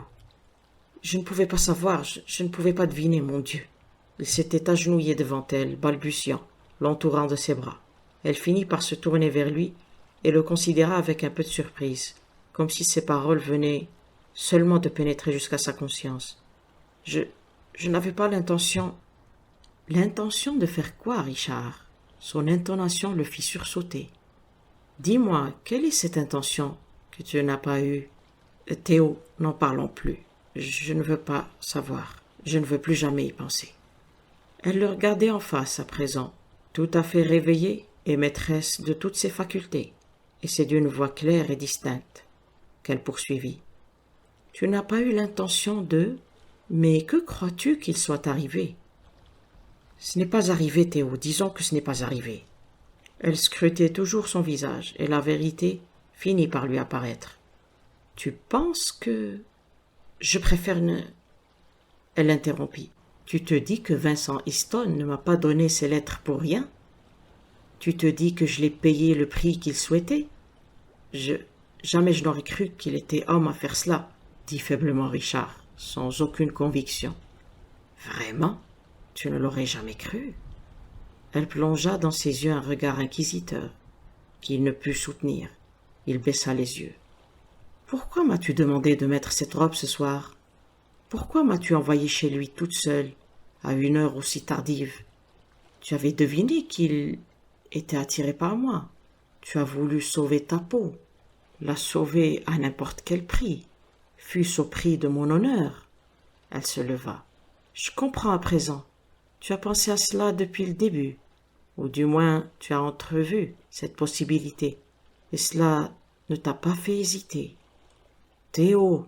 je ne pouvais pas savoir, je ne pouvais pas deviner, mon Dieu. Il s'était agenouillé devant elle, balbutiant, l'entourant de ses bras. Elle finit par se tourner vers lui et le considéra avec un peu de surprise, comme si ses paroles venaient seulement de pénétrer jusqu'à sa conscience. Je n'avais pas l'intention... L'intention de faire quoi, Richard? Son intonation le fit sursauter. Dis-moi, quelle est cette intention que tu n'as pas eue? Théo, n'en parlons plus. Je ne veux pas savoir. Je ne veux plus jamais y penser. Elle le regardait en face à présent, tout à fait réveillée et maîtresse de toutes ses facultés, et c'est d'une voix claire et distincte qu'elle poursuivit. Tu n'as pas eu l'intention de... Mais que crois-tu qu'il soit arrivé? Ce n'est pas arrivé, Théo, disons que ce n'est pas arrivé. Elle scrutait toujours son visage, et la vérité finit par lui apparaître. Tu penses que... Je préfère ne... Elle l'interrompit. Tu te dis que Vincent Easton ne m'a pas donné ses lettres pour rien? Tu te dis que je l'ai payé le prix qu'il souhaitait? Jamais je n'aurais cru qu'il était homme à faire cela, dit faiblement Richard, sans aucune conviction. Vraiment? Tu ne l'aurais jamais cru? Elle plongea dans ses yeux un regard inquisiteur, qu'il ne put soutenir. Il baissa les yeux. Pourquoi m'as-tu demandé de mettre cette robe ce soir? Pourquoi m'as-tu envoyée chez lui toute seule, à une heure aussi tardive? Tu avais deviné qu'il était attiré par moi. Tu as voulu sauver ta peau, la sauver à n'importe quel prix, fût-ce au prix de mon honneur. Elle se leva. Je comprends à présent. Tu as pensé à cela depuis le début, ou du moins tu as entrevu cette possibilité, et cela ne t'a pas fait hésiter. Théo,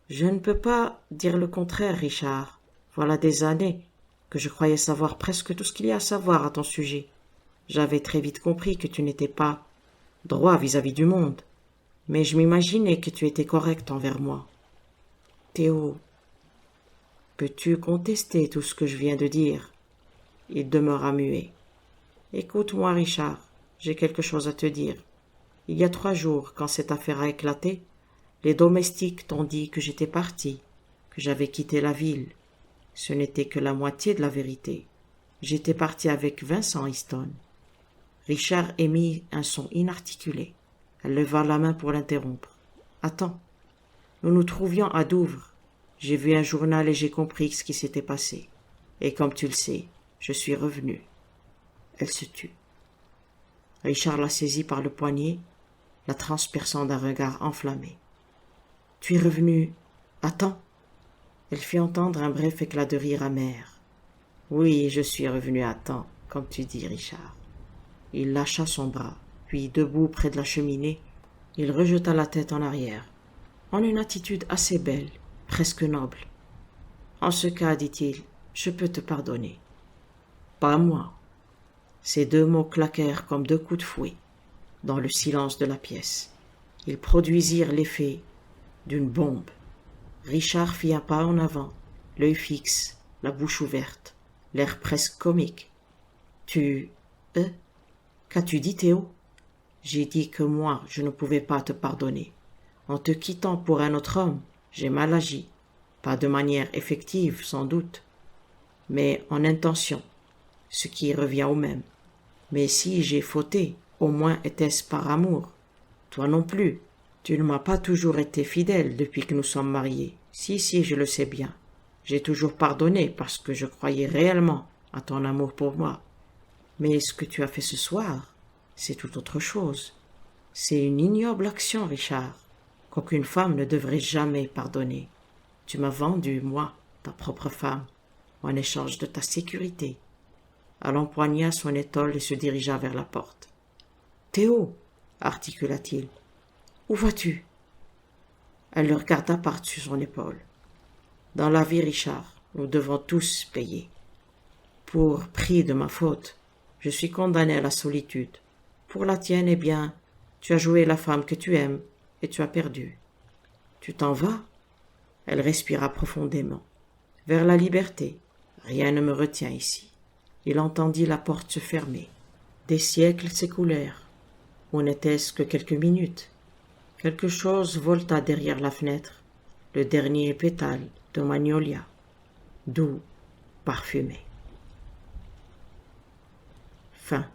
je ne peux pas dire le contraire, Richard. Voilà des années que je croyais savoir presque tout ce qu'il y a à savoir à ton sujet. J'avais très vite compris que tu n'étais pas droit vis-à-vis du monde, mais je m'imaginais que tu étais correct envers moi. Théo, peux-tu contester tout ce que je viens de dire? Il demeura muet. Écoute-moi, Richard, j'ai quelque chose à te dire. Il y a 3 jours, quand cette affaire a éclaté, les domestiques t'ont dit que j'étais parti, que j'avais quitté la ville. Ce n'était que la moitié de la vérité. J'étais parti avec Vincent Easton. Richard émit un son inarticulé. Elle leva la main pour l'interrompre. Attends, nous nous trouvions à Douvres. J'ai vu un journal et j'ai compris ce qui s'était passé. Et comme tu le sais, je suis revenu. Elle se tut. Richard la saisit par le poignet, la transperçant d'un regard enflammé. Tu es revenu à temps? Elle fit entendre un bref éclat de rire amer. Oui, je suis revenu à temps, comme tu dis, Richard. Il lâcha son bras, puis, debout près de la cheminée, Il rejeta la tête en arrière, en une attitude assez belle, presque noble. En ce cas, dit-il, je peux te pardonner. Pas moi. Ces deux mots claquèrent comme deux coups de fouet dans le silence de la pièce. Ils produisirent l'effet d'une bombe. Richard fit un pas en avant, l'œil fixe, la bouche ouverte, l'air presque comique. Qu'as-tu dit, Théo? J'ai dit que moi, je ne pouvais pas te pardonner. En te quittant pour un autre homme, j'ai mal agi. Pas de manière effective, sans doute, mais en intention, ce qui revient au même. Mais si j'ai fauté, au moins était-ce par amour. Toi non plus, tu ne m'as pas toujours été fidèle depuis que nous sommes mariés. Si, je le sais bien. J'ai toujours pardonné parce que je croyais réellement à ton amour pour moi. Mais ce que tu as fait ce soir, c'est tout autre chose. C'est une ignoble action, Richard, qu'aucune femme ne devrait jamais pardonner. Tu m'as vendu, moi, ta propre femme, en échange de ta sécurité. Elle empoigna son étole et se dirigea vers la porte. « Théo » articula-t-il. « Où vas-tu » Elle le regarda par-dessus son épaule. « Dans la vie, Richard, nous devons tous payer. Pour prix de ma faute, je suis condamné à la solitude. Pour la tienne, eh bien, tu as joué la femme que tu aimes et tu as perdu. Tu t'en vas ?» Elle respira profondément. « Vers la liberté. Rien ne me retient ici. » Il entendit la porte se fermer. Des siècles s'écoulèrent. Ou n'était-ce que quelques minutes? Quelque chose volta derrière la fenêtre. Le dernier pétale de magnolia, doux, parfumé. Fin.